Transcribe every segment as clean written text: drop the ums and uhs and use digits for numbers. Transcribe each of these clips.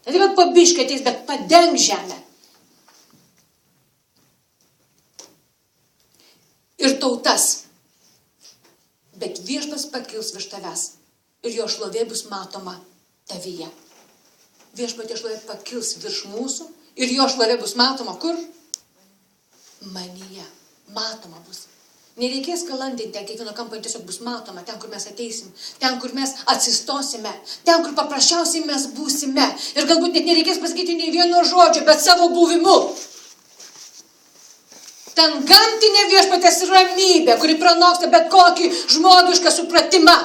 Ne tik, kad pabiškai ateis, bet padeng žemę. Ir tautas. Bet viešpats pakils virš tavęs. Ir jo šlovė bus matoma tavyje. Viešpatie šlovė pakils virš mūsų. Ir jo šlovė bus matoma kur? Manyje. Matoma bus. Nereikės kalandinti, kiekvieno kampo tiesiog bus matoma, ten, kur mes ateisim, ten, kur mes atsistosime, ten, kur paprasčiausiai mes būsime. Ir galbūt net nereikės pasakyti nei vieno žodžio, bet savo buvimu. Ten gamtinė viešpatės ramybė, kuri pranoksta bet kokį žmogišką supratimą,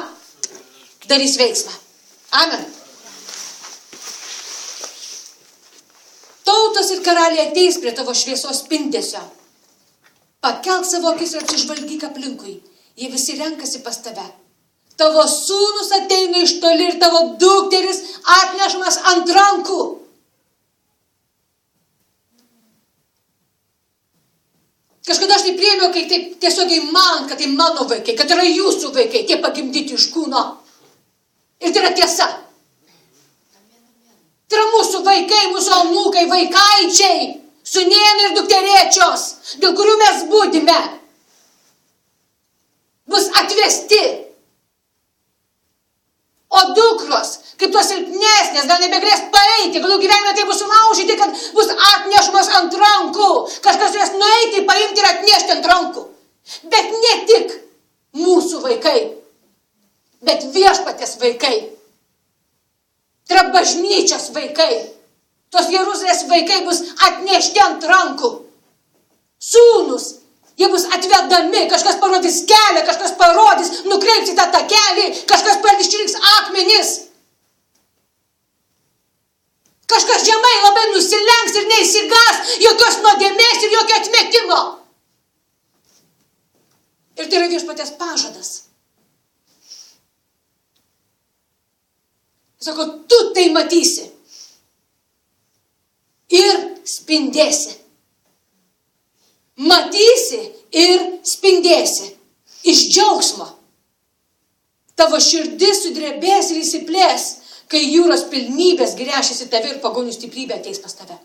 darys veiksmą. Amen. Tautos ir karaliai ateis prie tavo šviesos spindesio. Pakelk savo akis ir apsižvalgyk aplinkui. Jie visi renkasi pas tave. Tavo sūnus ateina iš toli ir tavo dukteris atnešamas ant rankų. Kažkada aš tai priėmiau, kai taip tiesiogiai man, kad tai mano vaikai, kad yra jūsų vaikai, tie pagimdyti iš kūno. Ir tai yra tiesa. Tai yra mūsų vaikai, mūsų anūkai, vaikaičiai. Sūnėnai ir dukterėčios, dėl kurių mes būdime, bus atvesti. O dukros, kaip tos silpnesnės, gal nebegrės paeiti, gal gyvenime tai bus sulaužyti, kad bus atnešamas ant rankų. Kažkas turės nueiti, paimti ir atnešti ant rankų. Bet ne tik mūsų vaikai, bet viešpatės vaikai. Tai yra bažnyčios vaikai. Tos Jeruzalės vaikai bus atnešti ant rankų. Sūnus, jie bus atvedami, kažkas parodys kelią, kažkas parodys, nukreips į tą takelį, kažkas išrinks akmenis. Kažkas žemai labai nusilenks ir neįsigas jokios nuodėmės ir jokio atmetimo. Ir tai yra viešpaties pažadas. Sako, tu tai matysi. Ir spindėsi. Matysi ir spindėsi. Iš džiaugsmo. Tavo širdis sudrebės ir įsiplės, kai jūros pilnybės gręšėsi tave ir pagonių stiprybė ateis pas tave.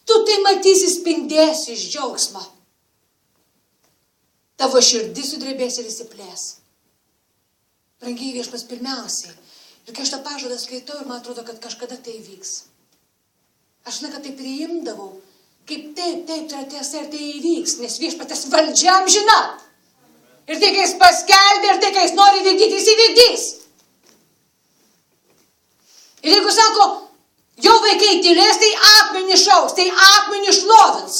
Tu tai matysi, spindėsi iš džiaugsmo. Tavo širdis sudrebės ir įsiplės. Brangiai viešpas pirmiausiai. Ir kai aš tą pažadą skaitau ir man atrodo, kad kažkada tai vyks. Aš žinau, kad tai priimdavau, kaip taip, tai yra tiesa ir tai įvyks, nes viešpatės valdžia amžina. Ir tai, kai jis paskelbė, ir tai, kai jis nori vykdyti, jis įvykdys. Ir jeigu sako, jo vaikai tylės, tai akmenį šauks, tai akmenį šlovins.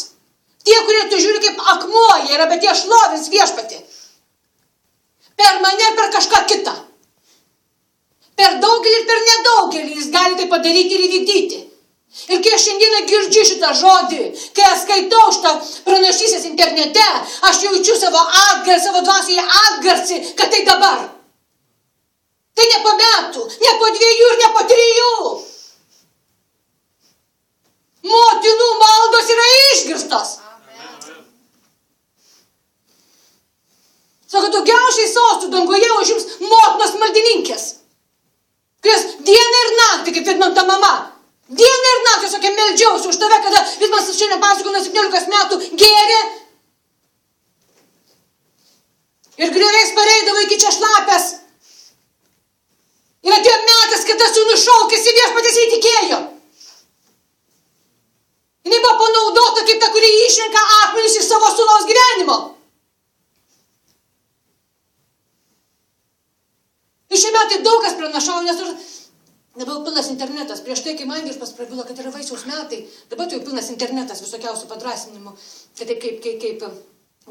Tie, kurie tu žiūri kaip akmuo yra, bet jie šlovins viešpatį. Per mane ir per kažką kitą. Per daugelį ir per nedaugelį jis gali tai padaryti ir įvykdyti. Ir kai aš šiandieną girdžiu šitą žodį, kai aš skaitau šitą pranašystės internete, aš jaučiu savo atgarsį, savo dvasioje atgarsį, kad tai dabar. Tai ne po metų, ne po 2 ir ne po 3. Motinų maldos yra išgirstos. Sako, daugiausiai sostų danguje užims motinos maldininkės, kurios dieną ir naktį, kaip vadinam ta mama, dieną ir naktį, sakė, meldžiausi už tave, kada vis man šiandien pasakojo nuo 17 metų gėrė. Ir grioviais pareidavo iki čia šlapės. Ir atėjo metas, kada sūnus šaukėsi, viešpaties įtikėjo. Jis buvo panaudota kaip ta, kuri išrenka akmenis iš savo sūnaus gyvenimo. Ir šie metai daug kas pranašavo, nes dabar pilnas internetas. Prieš tai, kai man viešpas prabilo, kad yra vaisiaus metai, dabar tai jau pilnas internetas visokiausių padrasinimų. Tai taip kaip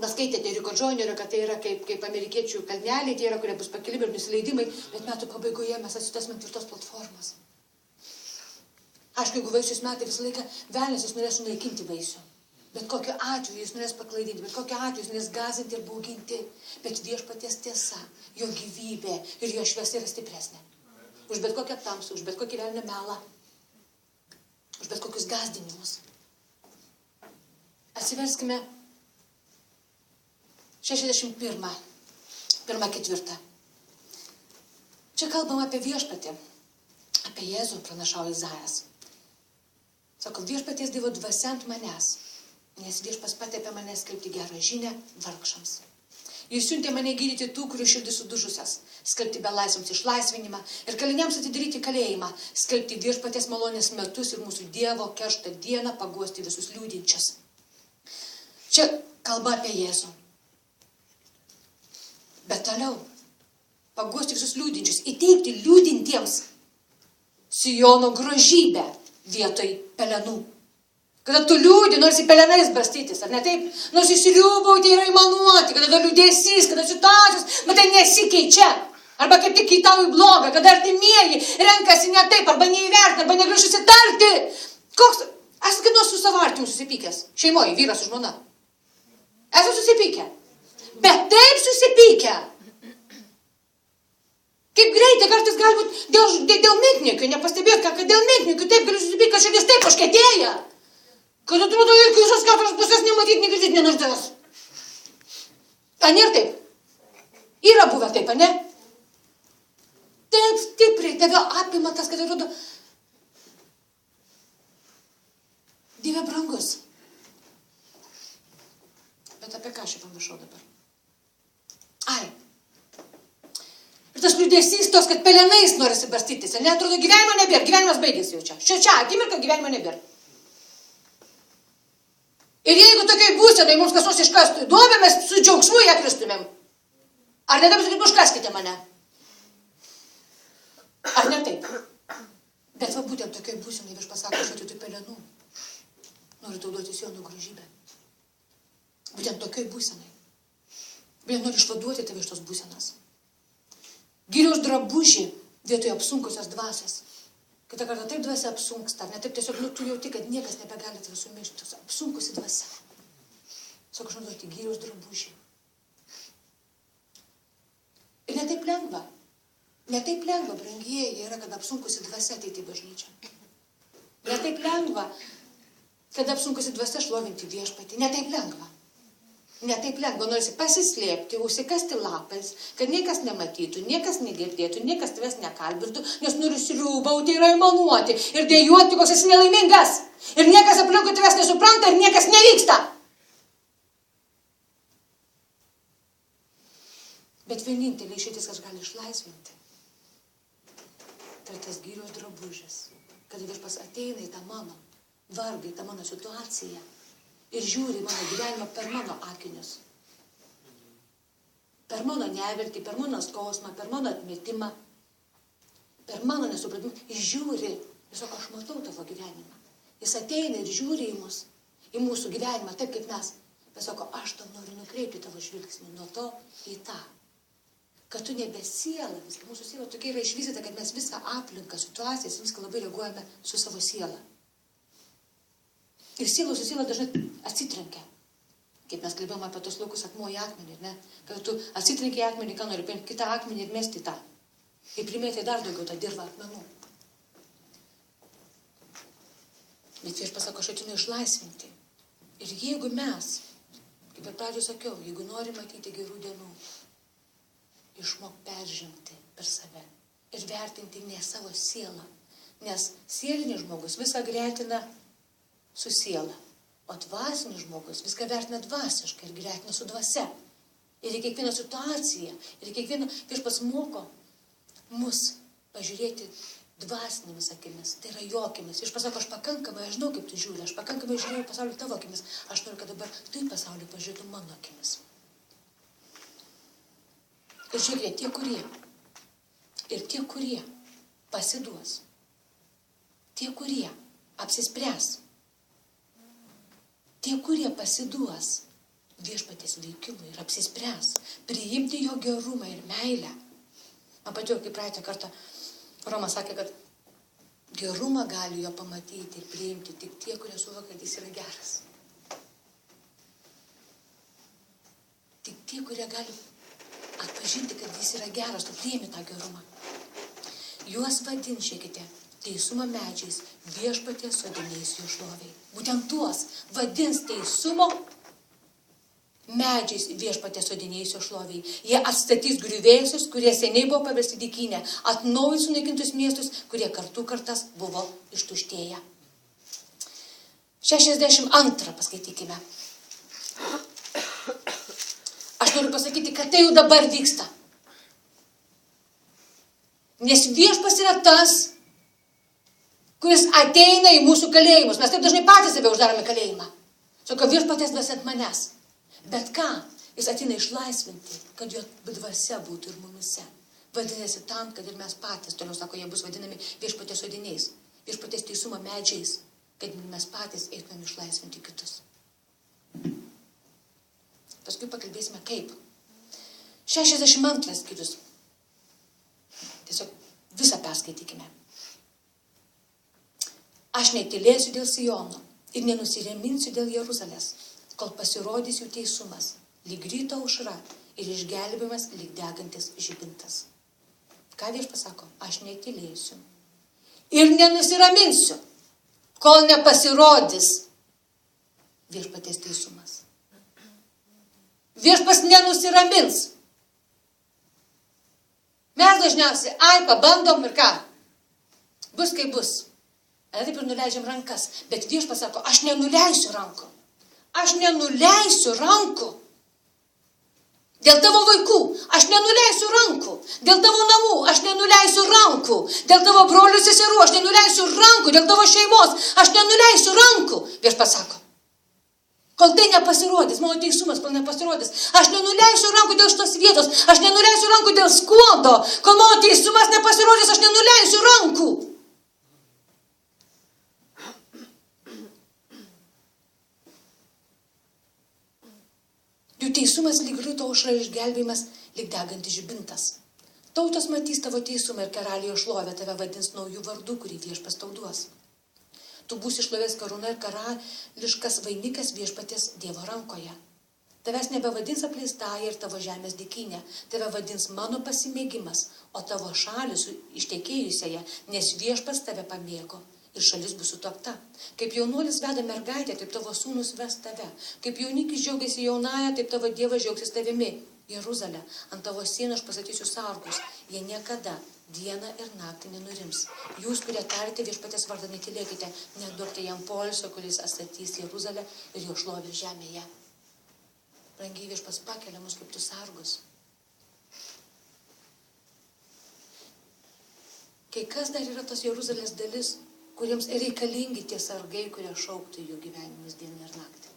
skaitėte Riko Džonerio, kad tai yra kaip amerikiečių kalneliai, tie yra, kurie bus pakilimai ir nusileidimai, bet metų pabaigoje mes atsitosime tvirtos platformos. Aišku, jeigu vaisiaus metai visą laiką velnias, jis norės sunaikinti vaisių. Bet kokiu atveju jis norės paklaidinti, bet kokiu atveju jis norės gąsdinti ir bauginti. Bet viešpaties tiesa, jo gyvybė ir jo šviesa yra stipresnė. Už bet kokią tamsą, už bet kokį velnio melą, už bet kokius gąsdinimus. Atsiverskime 61:4. Čia kalbam apie viešpatį, Apie Jėzų pranašauja Izaijas. Sako, viešpaties Dievo dvasia ant manęs, nes viešpas patepė mane skelbti gerą žinią vargšams. Jis siuntė mane gydyti tų, kurių širdis sudužusias, skelbti belaisviams išlaisvinimą ir kaliniams atidaryti kalėjimą, skelbti viešpaties malonės metus ir mūsų Dievo keršto dieną paguosti visus liūdinčius. Čia kalba apie Jėzų. Bet toliau, paguosti visus liūdinčius, įteikti liūdintiems Siono grožybę vietoj pelenų. Kada tu liūdi, nors į pelenais bastytis, ar ne taip? Nors įsiliūbauti ir aimanuoti, kada dar liūdėsys, kada situacijos, bet tai nesikeičia. Arba kaip tik į tau į blogą, kada artimieji renkasi ne taip, arba neįvertina, arba negali susitarti. Koks? Esu kaip nors su savo artimu susipykęs. Šeimoje, vyras su žmona. Esu susipykę. Bet taip susipykę. Kaip greitai kartais galbūt dėl mitnikių, nepastebėt, kad dėl mitnikių taip gali susipykti, kad širdis taip užkietėja. Kad atrodo, jokių visos keturios pusės nematyti, negirdėti, nenuždės. A, nėra taip? Yra buvę taip, a ne? Taip stipriai tave apima tas, kad atrodo, Dieve brangus. Bet apie ką aš pamiršau dabar? Ai. Ir tas liūdėsys tos, kad pelenais norisi barstytis, a ne? Atrodo, gyvenimo nebėra, gyvenimas baigėsi jau čia. Čia akimirka gyvenimo nebėra. Ir jeigu tokiai būsenai mums kas nors iškastų į duobę, mes su džiaugsmu ją kristumėm. Ar ne taip sakyt, užkaskite mane? Ar ne taip? Bet va būtent tokiai būsenai vieš pasako, aš atidu pelenų. Noriu tau duoti Siono grožybę. Būtent tokiai būsenai. Bet noriu išvaduoti tave iš tos būsenos. Giriaus drabužį vietoje apsunkusios dvasios. Kitą kartą taip dvasia apsunksta, ne taip tiesiog, tu jauti, kad niekas nebegali tave sumiršti, apsunkusi dvasia. Sako, aš duoti giriaus drabužį. Ir netaip lengva, brangieji, yra, kad apsunkusi dvasia ateiti į bažnyčią. Netaip lengva, kad apsunkusi dvasia šlovinti viešpatį. Netaip lengva, norisi pasislėpti, užsikasti lapais, kad niekas nematytų, niekas negirdėtų, niekas tavęs nekalbirtų, nes nori sriūbauti ir aimanuoti ir dejuoti, koks esi nelaimingas. Ir niekas aplinkui tavęs nesupranta ir niekas nevyksta. Bet vienintelė išeitis, kas gali išlaisvinti, tai tas giriaus drabužis, kad viešpas ateina į tą mano vargą, į tą mano situaciją. Ir žiūri mano gyvenimą per mano akinius. Per mano neviltį, per mano skausmą, per mano atmetimą, per mano nesupratimą. Jis žiūri, jis sako, aš matau tavo gyvenimą. Jis ateina ir žiūri į mus, į mūsų gyvenimą, taip kaip mes. Bet sako, aš tau noriu nukreipti tavo žvilgsnį nuo to į tą. Kad tu nebe siela, viską. Mūsų siela tokia yra išvystyta, kad mes visą aplinką, situacijas, viską labai reaguojame su savo siela. Ir siela su siela dažnai atsitrenkia. Kaip mes kalbėjome apie tos laukus akmuo į akmenį, ne? Kad tu atsitrenki į akmenį, ką nori, paimti kitą akmenį ir mesti tą. Ir primėti dar daugiau tą dirvą akmenų. Bet vieš pasako, aš atinu išlaisvinti. Ir jeigu mes, kaip ir pradžio sakiau, jeigu nori matyti gerų dienų, išmok peržengti per save ir vertinti ne savo sielą. Nes sielinis žmogus visą gretina su siela, o dvasinis žmogus viską vertina dvasiškai ir gretina su dvasia. Ir į kiekvieną situaciją, ir į kiekvieną viešpats moko mus pažiūrėti dvasinėmis akimis, tai yra jo akimis. Viešpats sako, aš pakankamai, aš žinau, kaip tu žiūri, aš pakankamai žiūrėjau pasaulį tavo akimis, aš noriu, kad dabar tu į pasaulį pažiūrėtum mano akimis. Ir žiūrėk, tie, kurie pasiduos, tie, kurie apsispręs, tie, kurie pasiduos viešpaties veikimui ir apsispręs priimti jo gerumą ir meilę. Man patiko, kaip praeitą kartą Romas sakė, kad gerumą gali jo pamatyti ir priimti tik tie, kurie suvokia, kad jis yra geras. Tik tie, kurie gali atpažinti, kad jis yra geras, tu priimi tą gerumą. Juos vadinčiakite teisumo medžiais, viešpaties sodiniais jų šloviai. Būtent tuos vadins teisumo medžiais viešpaties sodinėjusio šloviai. Jie atstatys griuvėjusius, kurie seniai buvo paversti dykynę, atnaujins sunaikintus miestus, kurie kartų kartas buvo ištuštėję. 62 paskaitykime. Aš noriu pasakyti, kad tai jau dabar vyksta. Nes viešpas yra tas, kuris ateina į mūsų kalėjimus. Mes taip dažnai patys save uždarome kalėjimą. Sako, viešpaties dvasia ant manęs. Bet ką? Jis ateina išlaisvinti, kad jo dvasia būtų ir mumise. Vadinasi tam, kad ir mes patys, toliau sako, jie bus vadinami viešpaties sodiniais, viešpaties teisumo medžiais, kad mes patys eitumėm išlaisvinti kitus. Paskui pakalbėsime kaip. 62 skyrius. Tiesiog visą perskaitykime. Aš netylėsiu dėl Siono ir nenusireminsiu dėl Jeruzalės, kol pasirodys jų teisumas, lyg ryto aušra ir išgelbėjimas lyg degantis žibintas. Ką viešpats sako? Aš netylėsiu ir nenusiraminsiu, kol nepasirodys viešpaties teisumas. Viešpas nenusiramins. Mes dažniausiai, pabandom ir ką? Bus kaip bus. Taip ir nuleidžiam rankas. Bet viešpas sako, aš nenuleisiu rankų. Aš nenuleisiu rankų. Dėl tavo vaikų aš nenuleisiu rankų. Dėl tavo namų aš nenuleisiu rankų. Dėl tavo brolių seserų aš nenuleisiu rankų. Dėl tavo šeimos aš nenuleisiu rankų. Viešpats sako. Kol tai nepasirodys, mano teisumas, kol nepasirodys, aš nenuleisiu rankų dėl šitos vietos, aš nenuleisiu rankų dėl skuodo, kol mano teisumas nepasirodys, aš nenuleisiu rankų. Jų teisumas lyg ryto aušra ir išgelbėjimas lyg degantis žibintas. Tautos matys tavo teisumą ir karalijo šlovę tave vadins naujų vardų, kurį viešpas tau duos. Tu būsi šlovės karūna ir karališkas vainikas viešpaties Dievo rankoje. Tavęs nebevadins apleistąja ir tavo žemės dykynė. Tave vadins mano pasimėgimas, o tavo šalis ištekėjusiąją, nes viešpas tave pamėgo. Ir šalis bus sutuokta. Kaip jaunuolis veda mergaitę, taip tavo sūnus ves tave. Kaip jaunikis džiaugiasi jaunąją, taip tavo Dievas džiaugsis tavimi. Jeruzalė, ant tavo sienų aš pastatysiu sargus. Jie niekada dieną ir naktį nenurims. Jūs, kurie tarite viešpaties vardą, netylėkite, neduokite jam poilsio, kuris atstatys Jeruzalę ir jo šlovę žemėje. Brangiai, viešpas pakelia mus kaip tu sargus. Kai kas dar yra tos Jeruzalės dalis, kuriems reikalingi tie sargai, kurie šauktų jų gyvenimus dieną ir naktį.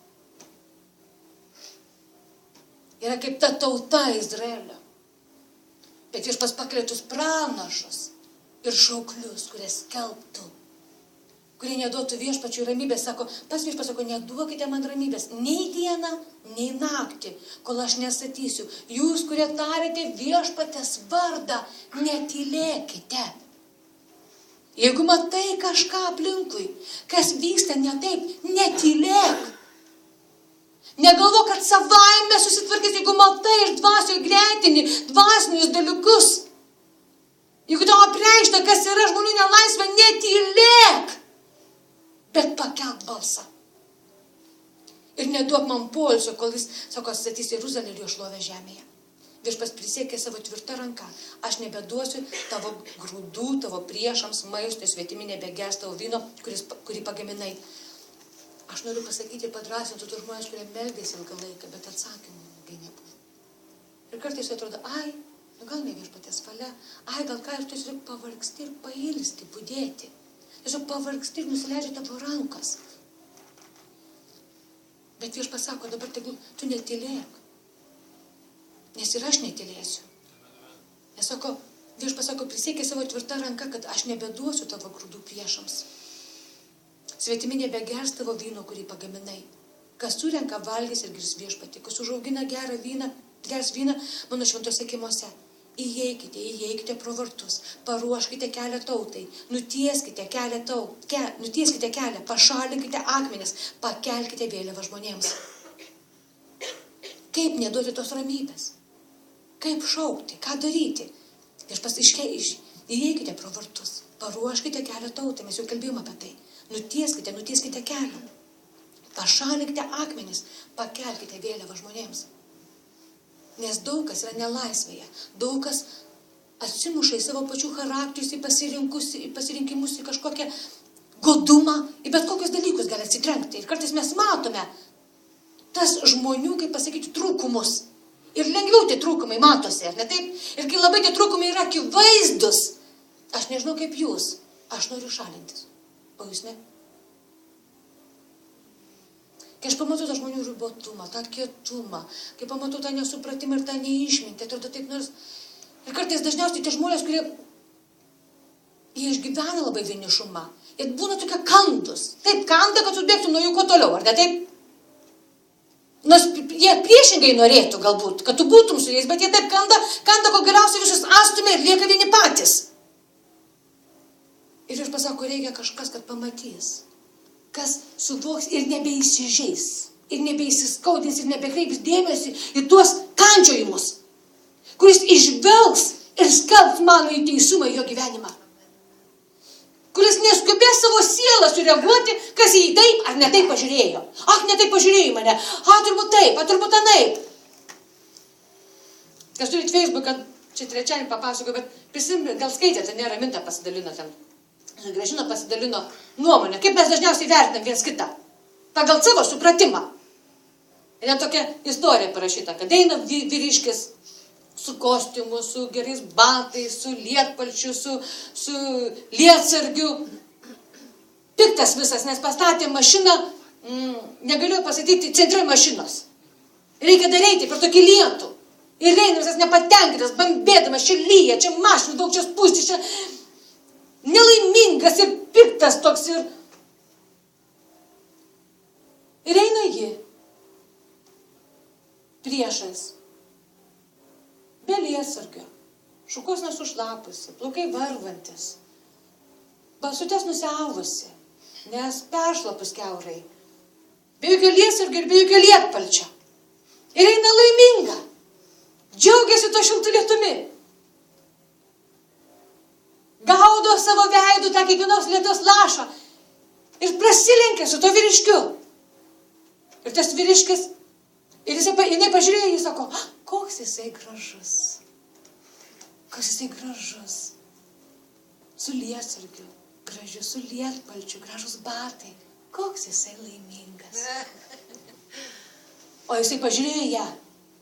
Yra kaip ta tauta Izraelio. Bet viešpas pakelėtus pranašus ir šauklius, kurie skelbtų, kurie neduotų viešpačiui ramybės. Sako, pas viešpas sako, neduokite man ramybės nei dieną, nei naktį, kol aš nesatysiu. Jūs, kurie tarėte viešpatės vardą, netylėkite. Jeigu matai kažką aplinkui, kas vyksta ne taip, netylėk. Negalvo, kad savaime susitvarkys, jeigu matai iš dvasioje gretini dvasinius dalykus. Jeigu tau apreikšta, kas yra žmonių nelaisvė, netylėk, bet pakelk balsą. Ir neduok man poilsio, kol jis, sako, statys Jeruzalę ir jo šlovę žemėje. Viešpas prisiekė savo tvirtą ranką. Aš nebeduosiu tavo grūdų, tavo priešams, maistui, svetimi nebegers tavo vyno, kurį pagaminai. Aš noriu pasakyti ir padrąsinti tų žmonės, kurie meldėsi ilgą laiką, bet atsakymų ilgai nebuvo. Ir kartais atrodo, gal ne viešpaties valia, gal ką, ir tiesiog pavargsti ir pailsti, budėti. Tiesiog pavargsti ir nusileidžia tavo rankas. Bet viešpas sako, dabar tegul tu netylėk. Nes ir aš netylėsiu. Nes sako, viešpas sako, prisiekė savo tvirtą ranką, kad aš nebeduosiu tavo grūdų priešams. Svetimi nebegers tavo vyno, kurį pagaminai. Kas surenka, valgys ir girs viešpatį. Kas užaugina gerą vyną, gers vyną mano šventose kiemuose. Įeikite pro vartus, paruoškite kelią tautai, nutieskite kelią, pašalinkite akmenis, pakelkite vėliavą žmonėms. Kaip neduoti tos ramybės? Kaip šaukti? Ką daryti? Viešpas įeikite pro vartus, paruoškite kelią tautai, mes jau kalbėjome apie tai. Nutieskite kelią. pašalinkite akmenis, pakelkite vėliavą žmonėms. Nes daug kas yra nelaisvėje, daug kas atsimuša į savo pačių charakterius, į pasirinkimus, į kažkokią godumą, į bet kokius dalykus gali atsitrenkti. Ir kartais mes matome tas žmonių, kaip pasakyti, trūkumus. Ir lengviau tie trūkumai matosi, ar ne taip? Ir kai labai tie trūkumai yra akivaizdus, aš nežinau kaip jūs, aš noriu šalintis, o jūs ne. Kai aš pamatau tą žmonių ribotumą, tą kietumą, kai pamatau tą nesupratimą ir tą neišmintį, atrodo taip nors. Ir kartais dažniausiai tie žmonės, kurie jie išgyvena labai vienišumą, jie būna tokie kandus. Taip kanda, kad subėgtų nuo jų kuo toliau, ar ne taip? Nors jie priešingai norėtų galbūt, kad tu būtum su jais, bet jie taip kanda, kol galiausiai visus astumė ir lieka vieni patys. Ir aš pasako, reikia kažkas, kad pamatys. Kas suvoks ir nebeįsižeis, ir nebeįsiskaudins, ir nebekreips dėmesį į tuos kandžiojimus, kuris išvelgs ir skelbs mano į teisumą į jo gyvenimą. Kuris neskubės savo sielą sureaguoti, kas jį taip ar ne taip pažiūrėjo. Ne taip pažiūrėjo į mane. Turbūt taip, turbūt anaip. Kas turit Facebooką, čia trečiąjį papasakoju, bet prisimint, gal skaitėte, ne, Raminta pasidalino ten. Gražina pasidalino nuomonę, kaip mes dažniausiai vertinam viens kitą. Pagal savo supratimą. Ir net tokia istorija parašyta, kad eina vyriškis su kostiumu, su gerais batais, su lietpalčiu, su lietsargiu. Piktas visas, nes pastatė mašiną, negaliu pasakyti, centre mašinos. Reikia dar eiti per tokį lietų. Ir eina visas nepatenkintas, bambėdamas, čia lyja, čia mašinų daug, čia spūsti, čia nelaimingas ir piktas toks ir eina ji priešais. Be lietsargio, šukos nesušlapusi, plaukai varvantis, basutės nusiavusi, nes peršlapus kiaurai, be jokio lietsargio ir be jokio lietpalčio. Ir eina laiminga, džiaugiasi to šiltu lietumi. Gaudo savo veidų tą kiekvienos lietos lašą ir prasilenkė su to vyriškiu. Ir tas vyriškis, ir jinai pažiūrėjo, jis sako, koks jisai gražus. Koks jisai gražus. Su lietsargiu, gražiu, su lietpalčiu, gražus batai. Koks jisai laimingas. O jisai pažiūrėjo ją,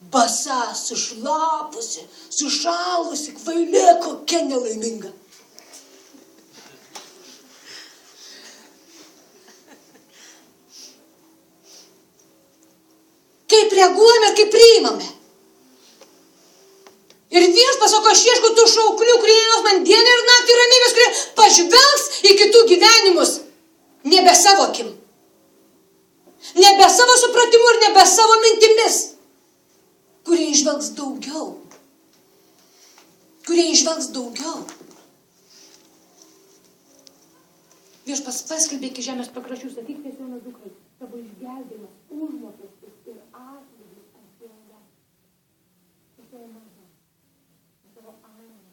basa, sušlapusi, sušalusi, kvailė, kokia nelaiminga. Kaip reaguojame ir kaip priimame. Ir Viešpats sako, aš ieškau tų šauklių, kurie jos man dieną ir naktį ramybės, kurie pažvelgs į kitų gyvenimus. Nebe savo akim. Nebe savo supratimu ir nebe savo mintimis. Kurie išvelgs daugiau. Kurie išvelgs daugiau. Viešpats paskelbė iki žemės pakraščių, sakykite Siono dukrai, tavo išgelbėjimas, užmokestis ir atlygis atėjo. Atėjo maža. Tavo aimaną.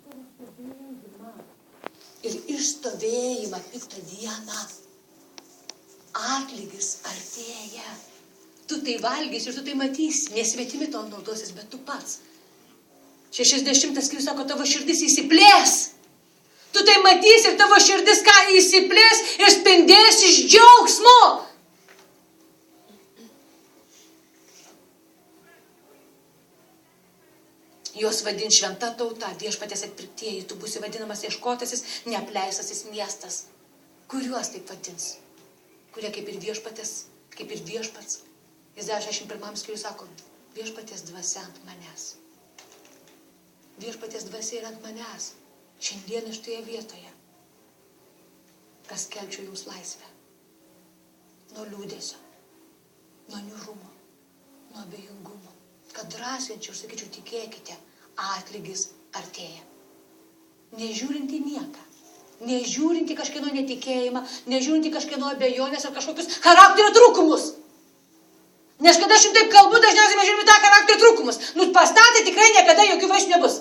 Tavo stovėjimą ir išstovėjimą piktą dieną. Atlygis artėja. Tu tai valgysi ir tu tai matysi. Nesvetimi to naudosis, bet tu pats. 60 skyrius sako, tavo širdis įsiplės. Tu tai matysi ir tavo širdis ką įsiplės ir spindės iš džiaugsmo. Juos vadins šventa tauta, Viešpaties atpirktieji, tu būsi vadinamas ieškotasis, neapleistasis miestas. Kuriuos taip vadins? Kurie kaip ir Viešpats. Izaijas 61 skyrius sako, Viešpaties dvasia ant manęs. Viešpaties dvasia yra ant manęs. Šiandien iš toje vietoje. Kas skelbčiau jums laisvę. Nuo liūdesio, nuo niūrumo, nuo abejingumo. Kad drąsinčiau, sakyčiau, tikėkite, atlygis artėja. Nežiūrint į nieką. Nežiūrint į kažkieno netikėjimą, nežiūrint į kažkieno abejonės ar kažkokius charakterio trūkumus. Nes kada aš jums taip kalbu, dažniausiai mes žiūrime tą charakterio trūkumus. Pastatė tikrai niekada jokių vaisių nebus.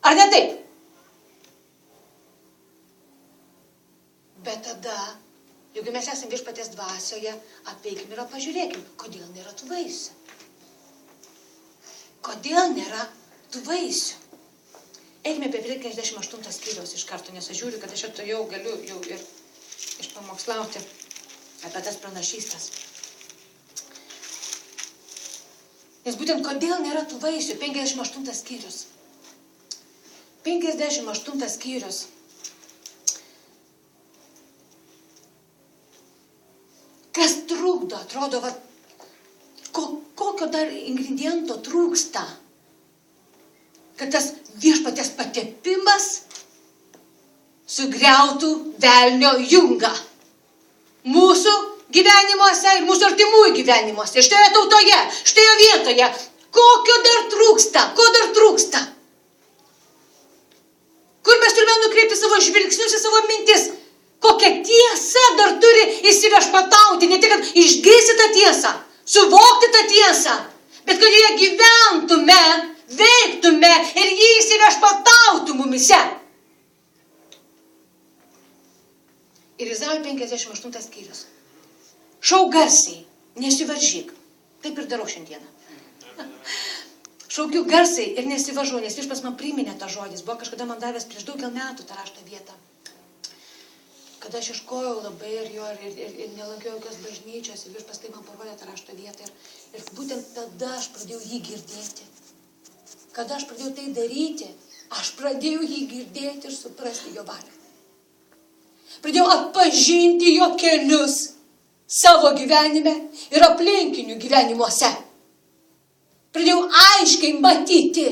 Ar ne taip? Jeigu mes esame viešpaties dvasioje, apeikim ir pažiūrėkim, kodėl nėra tų vaisių. Kodėl nėra tų vaisių? Eikime apie 58 skyriaus iš karto, nes aš žiūriu, kad aš šito jau galiu jau ir išpamokslauti apie tas pranašystas. Nes būtent kodėl nėra tų vaisių, 58 skyrius. 58 skyrius. Kas trukdo, atrodo, kokio dar ingrediento trūksta, kad tas viešpaties patepimas sugriautų velnio jungą mūsų gyvenimuose ir mūsų artimųjų gyvenimuose, šitoje tautoje, šitoje vietoje. Kokio dar trūksta? Ko dar trūksta? Kur mes turime nukreipti savo žvilgsnius į savo mintis? Kokia tiesa dar turi įsiviešpatauti, ne tik, kad išgirsti tą tiesą, suvokti tą tiesą, bet kad joje gyventume, veiktume ir jį įsiviešpatautų mumise. Ir Izaijo 58 skyrius. Šauk garsiai, nesivaržyk. Taip ir darau šiandieną. Šaukiu garsiai ir nesivažu, nes viešpats man priminė tą žodis. Buvo kažkada man davęs prieš daugel metų tą rašto vietą. Kada aš ieškojau labai ir nelankiau jokios bažnyčios, ir viešpats tai man parodė tą rašto vietą. Ir būtent tada aš pradėjau jį girdėti. Kada aš pradėjau tai daryti, aš pradėjau jį girdėti ir suprasti jo valią. Pradėjau atpažinti jo kelius savo gyvenime ir aplinkinių gyvenimuose. Pradėjau aiškiai matyti.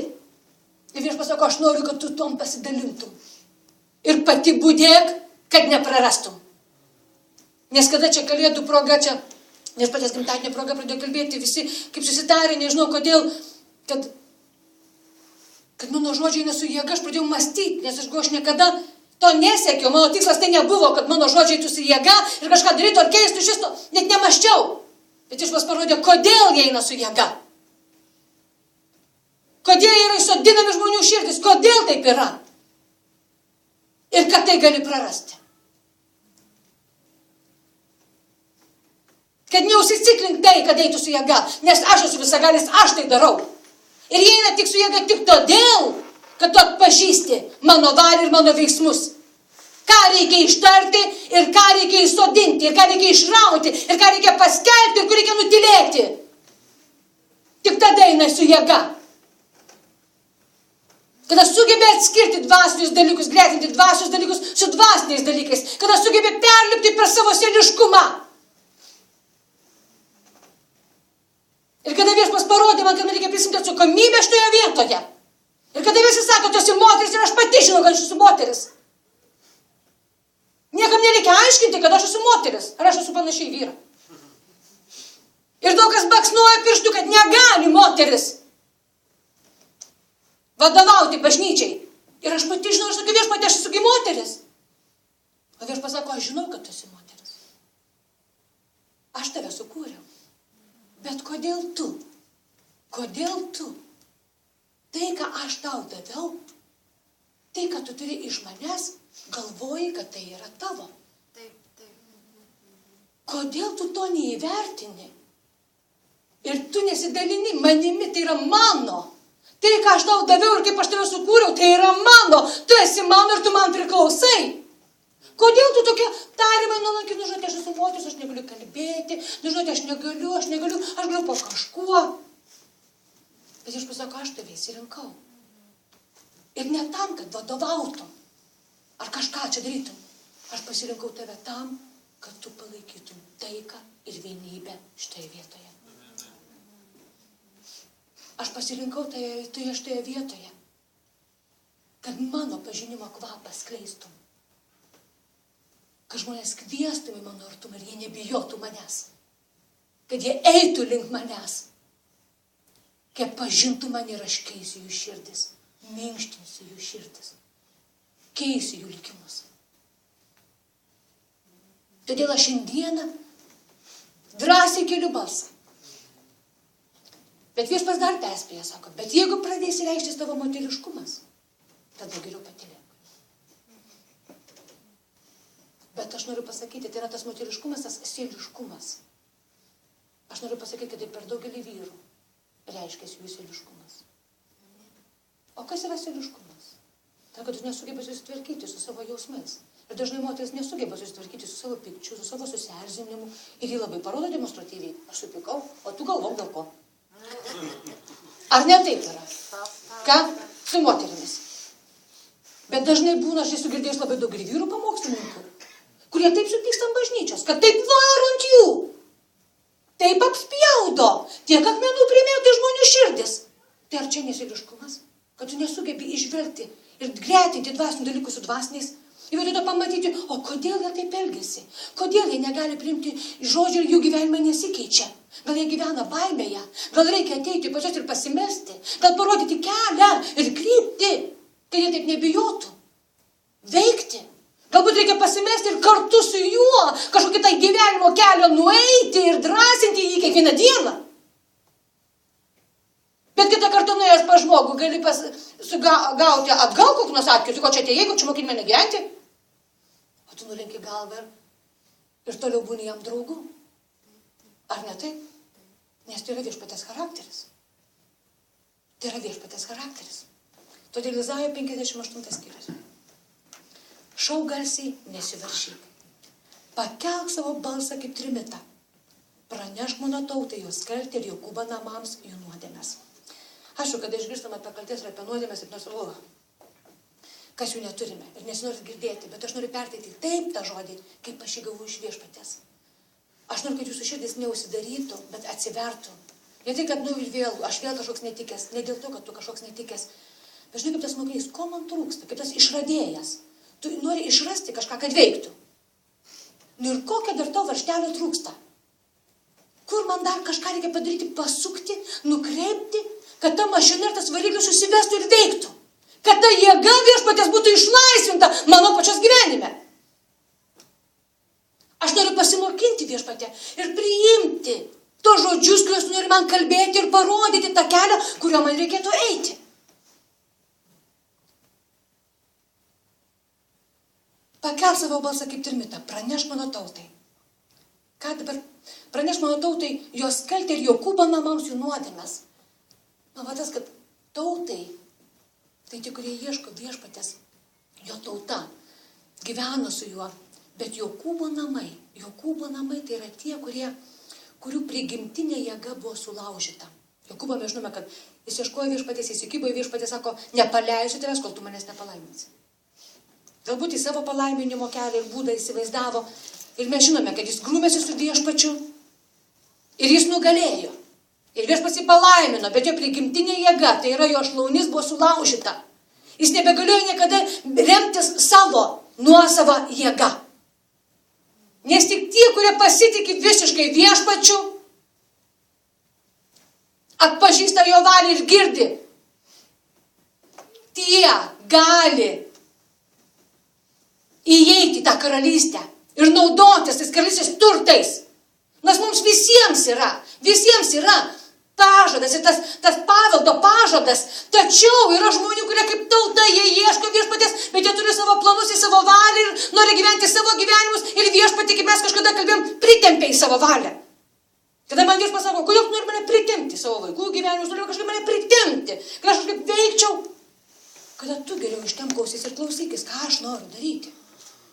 Ir viešpats sako, aš noriu, kad tu tom pasidalintum. Ir pati budėk, kad neprarastum. Nes kada čia kalėdų proga, čia viešpatės gimtadienio proga pradėjo kalbėti visi, kaip susitarė, nežinau kodėl, kad mano žodžiai eina su jėga, aš pradėjau mąstyti, nes aš niekada to nesiekiau, mano tikslas tai nebuvo, kad mano žodžiai tu su jėga ir kažką darytų ar keistų, šis to net nemaščiau. Bet viešpats parodė, kodėl jie eina su jėga. Kodėl yra įsodinami žmonių širdis, kodėl taip yra. Ir kad tai gali prarasti. Kad neužsiciklink tai, kad eitų su jėga, nes aš esu visagalis, aš tai darau. Ir jie eina tik su jėga tik todėl, kad tu atpažįsti mano valią ir mano veiksmus. Ką reikia ištarti ir ką reikia įsodinti, ir ką reikia išrauti, ir ką reikia paskelbti, ir kur reikia nutilėti. Tik tada eina su jėga. Kada sugebė atskirti dvasinius dalykus, gretinti dvasinius dalykus su dvasiniais dalykais. Kada sugebė perlipti per savo sėliškumą. Ir kada viešpas parodė man, kad man reikia prisimti atsakomybę šitoje vietoje. Ir kada visi sako, tu esi moteris ir aš pati žinau, kad aš esu moteris. Niekam nereikia aiškinti, kad aš esu moteris. Ar aš esu panašiai vyra. Ir daug kas baksnuoja pirštų, kad negali moteris vadovauti bažnyčiai. Ir aš pati žinau, aš sakiau, viešpatie, aš esu moteris. O viešpas sako, aš žinau, kad tu esi moteris. Aš tave sukūriau. Bet kodėl tu? Kodėl tu? Tai, ką aš tau daviau, tai, ką tu turi iš manęs, galvoji, kad tai yra tavo. Kodėl tu to neįvertini? Ir tu nesidalini manimi, tai yra mano. Tai, ką aš tau daviau ir kaip aš tave sukūriau, tai yra mano. Tu esi mano ir tu man priklausai. Kodėl tu tokia tarimai nuolanki, žinote, aš esu moteris, aš negaliu kalbėti, žinote, aš galiu po kažkuo. Bet aš pasako, aš tave įsirinkau. Ir ne tam, kad vadovautum, ar kažką čia darytum. Aš pasirinkau tave tam, kad tu palaikytum taiką ir vienybę šitoje vietoje. Aš pasirinkau toje šitoje vietoje, kad mano pažinimo kvapą skleistum. Kad žmonės kviestum į mano artumą ir jie nebijotų manęs. Kad jie eitų link manęs. Kad pažintų mane ir aš keisiu jų širdis. Minkštinsiu jų širdis. Keisiu jų likimus. Todėl aš šiandieną drąsiai keliu balsą. Bet viešpas dar perspėja, sako, bet jeigu pradėsi reikštis tavo moteriškumas, tada geriau patylėk. Bet aš noriu pasakyti, tai yra tas moteriškumas, tas sieliškumas. Aš noriu pasakyti, kad tai per daugelį vyrų reiškiasi jų sieliškumas. O kas yra sieliškumas? Tai, kad tu nesugeba susitvarkyti su savo jausmais. Ir dažnai moteris nesugeba susitvarkyti su savo pikčiu, su savo susierzinimu. Ir jį labai parodo demonstratyviai. Aš supykau, o tu galvok dėl ko. Ar ne taip yra? Ką? Su moterimis. Bet dažnai būna, aš esu girdėjęs labai daug ir vyrų pamokslininkų, kurie taip supyksta ant bažnyčios, kad taip varo ant jų. Taip apspjaudo. Tiek akmenų primėto žmonių širdis. Tai ar čia nesieliškumas? Kad tu nesugebi išvelgti ir gretinti dvasinių dalykų su dvasiniais. Ir vietoj to pamatyti, o kodėl jie taip elgiasi? Kodėl jie negali priimti žodžių ir jų gyvenimai nesikeičia? Gal jie gyvena baimėje? Gal reikia ateiti pas juos ir pasimesti? Gal parodyti kelią ir kryptį, kad jie taip nebijotų? Veikti. Galbūt reikia pasimesti ir kartu su juo kažkokį tai gyvenimo kelio nueiti ir drąsinti jį kiekvieną dieną. Bet kitą kartą nuėjęs pas žmogų gali gauti atgal kokį nors atkirtį, ko čia atėjai, ko čia mokini mane gyventi. O tu nulenki galvą ir toliau būni jam draugu. Ar ne taip? Nes tai yra viešpatės charakteris. Tai yra viešpatės charakteris. Todėl Izaijo 58 skyrius. Šauk garsiai, nesivaržyk. Pakelk savo balsą kaip trimitą. Pranešk mano tautai jos kaltę ir Jokūbo namams jų nuodėmes. Aišku, kada išgirstam apie kaltės ir apie nuodėmes, kas jų neturime ir nesinori girdėti, bet aš noriu perteikti taip tą žodį, kaip aš jį gavau iš viešpatės. Aš noriu, kad jūsų širdis neužsidarytų, bet atsivertų. Ne tai, kad aš vėl kažkoks netikęs, ne dėl to, kad tu kažkoks netikęs. Bet žinai, kaip tas mokinys, ko man trūksta, kaip tas išradėjas. Tu nori išrasti kažką, kad veiktų. Nu ir kokia dar to varžtelio trūksta? Kur man dar kažką reikia padaryti, pasukti, nukreipti, kad ta mašina ir tas variklis susivestų ir veiktų. Kad ta jėga viešpatės būtų išlaisvinta mano pačios gyvenime. Aš noriu pasimokinti viešpatę ir priimti tos žodžius, kuriuos nori man kalbėti ir parodyti tą kelią, kurio man reikėtų eiti. Pakelk savo balsą kaip trimitą, pranešk mano tautai. Ką dabar? Pranešk mano tautai jos kaltę ir Jokūbo namams jų nuodėmes. Man va tas, kad tautai, tai tie, kurie ieško viešpatės, jo tauta, gyveno su juo, bet Jokūbo namai tai yra tie, kurių prigimtinė jėga buvo sulaužyta. Jokūbo mes žinome, kad jis ieškojo viešpatės, jis įkybo į viešpatės, sako, nepaleisiu tavęs, kol tu manęs nepalaiminsi. Galbūt į savo palaiminimo kelią ir būdą įsivaizdavo ir mes žinome, kad jis grūmėsi su viešpačiu ir jis nugalėjo. Ir viešpats jį palaimino, bet jo prigimtinė jėga, tai yra jo šlaunis, buvo sulaužyta. Jis nebegalėjo niekada remtis savo nuosavą jėgą. Nes tik tie, kurie pasitiki visiškai viešpačiu, atpažįsta jo valią ir girdi, tie gali įeiti į tą karalystę ir naudotis tais karalystės turtais. Nes mums visiems yra pažadas ir tas paveldo pažadas. Tačiau yra žmonių, kurie kaip tauta, jie ieško viešpatės, bet jie turi savo planus į savo valią ir nori gyventi savo gyvenimus ir viešpatį, kaip mes kažkada kalbėjom, pritempia į savo valią. Kada man viešpats sako, kodėl tu nori mane pritempti savo vaikų gyvenimus, nori kažkaip mane pritempti, kad aš kažkaip veikčiau. Kada tu geriau ištempkausis ir klausykis, ką aš noriu daryti.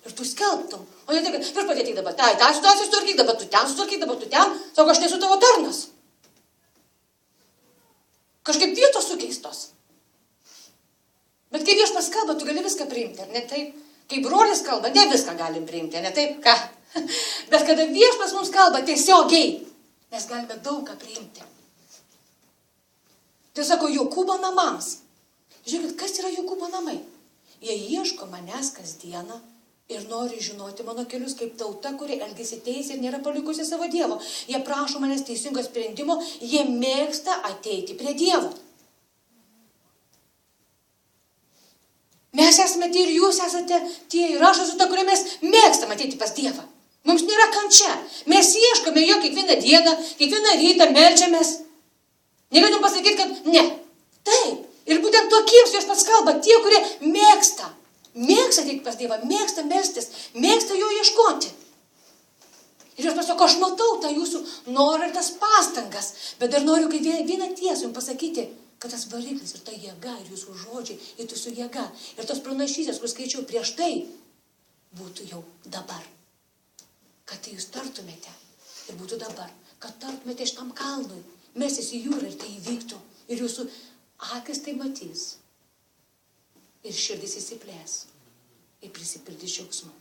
Ir tu skelbtum. O ne tai, kad viešpatė ateik dabar, tą situaciją sutvarkyk, dabar tu ten, sako, aš nesu tavo tarnas. Kažkaip vietos sukeistos. Bet kai viešpats kalba, tu gali viską priimti, ar ne taip? Kai brolis kalba, ne viską galim priimti, ar ne taip? Ką? Bet kada viešpats mums kalba tiesiogiai, mes galime daug ką priimti. Tai sako, Jokūbo namams. Žiūrėkit, kas yra Jokūbo namai? Jie ieško manęs kasdieną ir nori žinoti mano kelius kaip tauta, kuri elgesi teisiai ir nėra palikusi savo Dievo. Jie prašo manęs teisingo sprendimo, jie mėgsta ateiti prie Dievo. Mes esame tie ir jūs esate tie ir aš esu ta, kurie mes mėgstam ateiti pas Dievą. Mums nėra kančia. Mes ieškome jo kiekvieną dieną, kiekvieną rytą meldžiamės. Negalėtum pasakyti, kad ne. Taip. Ir būtent tokiems viešpats kalba, tie, kurie mėgsta Mėgsta ateiti pas Dievą, mėgsta melstis, mėgsta jo ieškoti. Ir Dievas pasako, aš matau tą jūsų norą ir tas pastangas, bet dar noriu vieną tiesą jums pasakyti, kad tas variklis ir ta jėga ir jūsų žodžiai, ir jūsų jėga, ir tos pranašystės, kur skaičiau prieš tai, būtų jau dabar. Kad tai jūs tartumėte ir būtų dabar. Kad tartumėte šitam kalnui, mestis į jūrą ir tai įvyktų. Ir jūsų akis tai matys. Ir širdis įsiplės. Ir prisipildys džiaugsmu.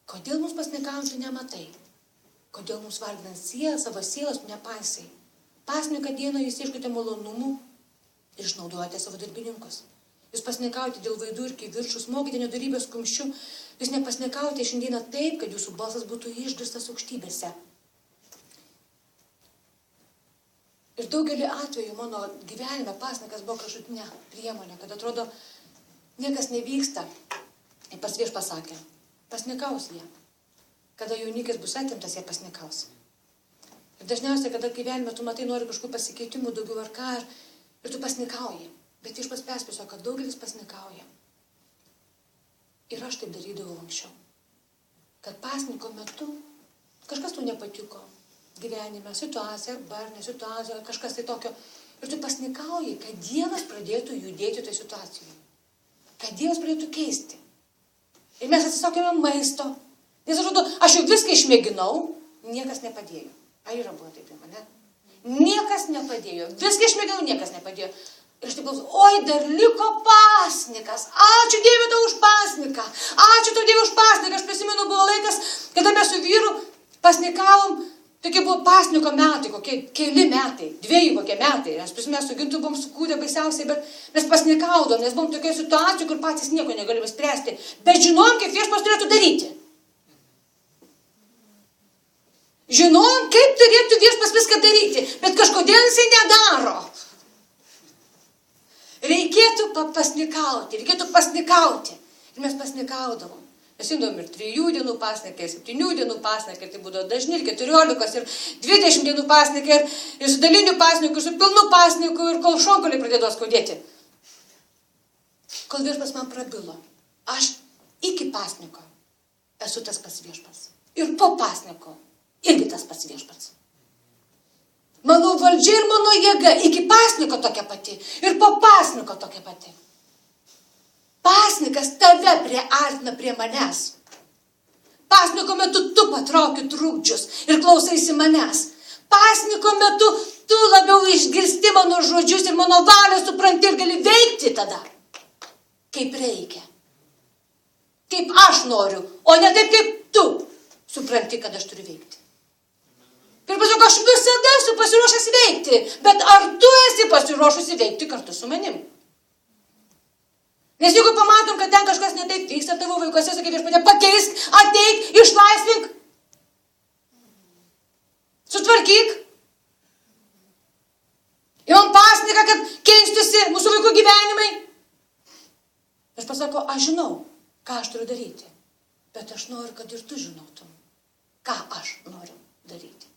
Kodėl mums pasnikaujant tu nematai? Kodėl mums varginant savo sielas tu nepaisai? Pasniką dieną jūs ieškote malonumų ir išnaudojate savo darbininkus. Jūs pasnikaujate dėl vaidų ir kivirčų, smogite nedorybės kumščiu. Jūs nepasnikaujate šiandieną taip, kad jūsų balsas būtų išgirstas aukštybėse. Ir daugelį atvejų mano gyvenime pasnikas buvo kraštutinė priemonė, kad atrodo, niekas nevyksta. Ir pats Viešpats pasakė, pasnikaus jie. Kada jaunikis bus atimtas, jie pasnikaus. Ir dažniausiai, kada gyvenime tu matai, nori kažkokių pasikeitimų, daugiau ar ką, ir tu pasnikauji. Bet Viešpats perspėjo, kad daugelis pasnikauja. Ir aš taip darydavau anksčiau. Kad pasniko metu kažkas tau nepatiko gyvenime, situacija, ar ne situacija, kažkas tai tokio. Ir tu pasnikauji, kad Dievas pradėtų judėti toje situacijoje. Kad Dievas pradėtų keisti. Ir mes atsisakėme maisto. Nes atrodo, aš jau viską išmėginau, niekas nepadėjo. Ar yra buvo taip į mane? Niekas nepadėjo. Viską išmėginau, niekas nepadėjo. Ir aš taip galvoju, oi, dar liko pasnikas. Ačiū Dievui tau už pasniką. Ačiū tau Dievui už pasniką. Aš prisimenu, buvo laikas, kada mes su vyru pasnikavom. Tokie buvo pasniko metai, kokie keli metai, 2 kokie metai. Aš prisimenu, su Gintu buvom sukūrę baisiausiai, bet mes pasnikaudom, nes buvom tokia situacija, kur patys nieko negalime spręsti. Bet žinojom, kaip Viešpats turėtų daryti. Žinojom, kaip turėtų Viešpats viską daryti, bet kažkodėl jisai nedaro. Reikėtų pasnikauti. Ir mes pasnikaudavom. Mes imdavom ir 3 dienų pasniką, ir 7 dienų pasniką, ir tai būdavo dažni, ir 14, ir 20 dienų pasniką, ir su daliniu pasniku, ir su pilnu pasniku, ir kol šonkauliai pradėdavo skaudėti. Kol Viešpats man prabilo, aš iki pasniko esu tas pats Viešpats. Ir po pasniko irgi tas pats Viešpats. Mano valdžia ir mano jėga iki pasniko tokia pati ir po pasniko tokia pati. Pasnikas tave priartina prie manęs. Pasniko metu tu patrauki trukdžius ir klausaisi manęs. Pasniko metu tu labiau išgirsti mano žodžius ir mano valią supranti ir gali veikti tada. Kaip reikia. Kaip aš noriu, o ne taip, kaip tu supranti, kad aš turiu veikti. Ir pasako, aš visada esu pasiruošęs veikti, bet ar tu esi pasiruošusi veikti kartu su manim? Nes jeigu pamatom, kad ten kažkas netaip vyksta tavo vaikuose, sakai Viešpatie, pakeisk, ateik, išlaisvink, sutvarkyk. Imam pasniką, kad keistusi mūsų vaikų gyvenimai. Aš pasako, aš žinau, ką aš turiu daryti, bet aš noriu, kad ir tu žinotum, ką aš noriu daryti.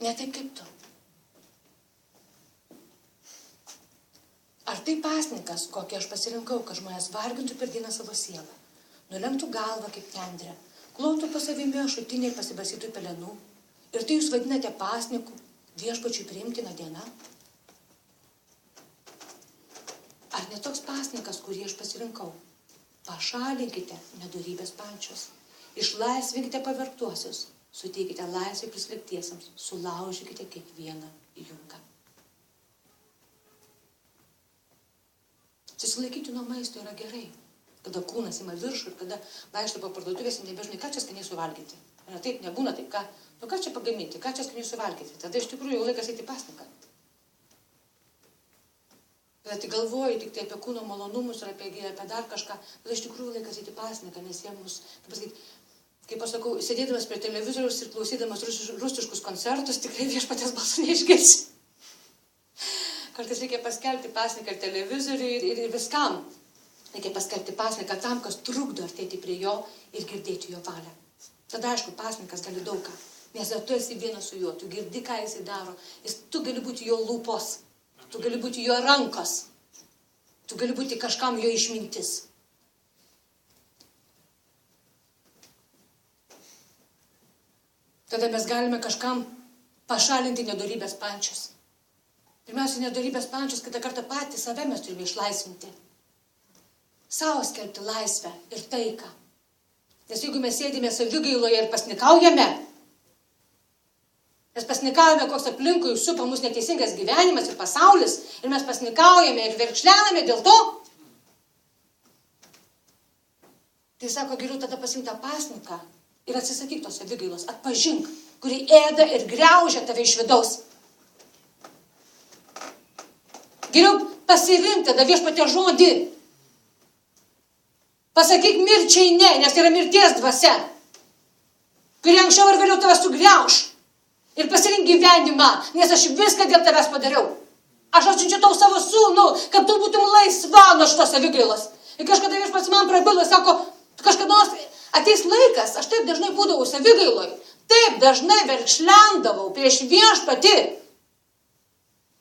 Ne taip kaip tu. Ar tai pasnikas, kokį aš pasirinkau, kad žmonės vargintų per dieną savo sielą, nulenktų galvą kaip tendrę, klautų po savimi ašutinį ir pasibasytų pelenų, ir tai jūs vadinate pasniku, Viešpačiui priimtina diena? Ar ne toks pasnikas, kurį aš pasirinkau? Pašalinkite nedorybės pančius, išlaisvinkite pavergtuosius, suteikite laisvę prislėgtiesiems, sulaužykite kiekvieną jungą. Susilaikyti nuo maisto yra gerai, kada kūnas ima viršų ir kada vaikšto po parduotuvės ir nebežinai, ką čia skaniai suvalgyti. Ne, taip nebūna, taip ką čia pagaminti, ką čia skaniai suvalgyti. Tada iš tikrųjų jau laikas eiti pasniką. Kada tik galvoji tik tai apie kūno malonumus ir apie dar kažką, tada iš tikrųjų laikas eiti pasniką, nes jie mus, kaip aš sakau, sėdėdamas prie televizoriaus ir klausydamas rusiškus koncertus, tikrai Viešpaties balsą neišgirsi. Kartais reikia paskelbti pasniką ir televizoriui ir viskam. Reikia paskelbti pasniką tam, kas trukdo artėti prie jo ir girdėti jo valią. Tada, aišku, pasnikas gali daug ką. Nes tu esi vienas su juo, tu girdi, ką jisai daro. Tu gali būti jo lūpos, tu gali būti jo rankos. Tu gali būti kažkam jo išmintis. Tada mes galime kažkam pašalinti nedorybės pančius. Pirmiausia, nedorybės pančius, kitą kartą patys save mes turime išlaisvinti. Savo skelbti laisvę ir taiką. Nes jeigu mes sėdime savigailoje ir pasnikaujame, mes pasnikaujame, koks aplinkui supa mus neteisingas gyvenimas ir pasaulis, ir mes pasnikaujame ir verkšlename dėl to, tai sako, geriau tada pasink tą pasniką ir atsisakyk tos savigailos, atpažink, kuri ėda ir griaužia tave iš vidaus. Geriau pasirink tada viešpaties žodį. Pasakyk mirčiai ne, nes tai yra mirties dvasia, kuri anksčiau ir vėliau tave sugriauš. Ir pasirink gyvenimą, nes aš viską dėl tavęs padariau. Aš atsiunčiu tau savo sūnų, kad tu būtum laisva nuo šitos savigailos. Ir kažkada viešpats man prabilo, sako, kažkada ateis laikas, aš taip dažnai būdavau savigailoj, taip dažnai verkšlendavau prieš viešpatį.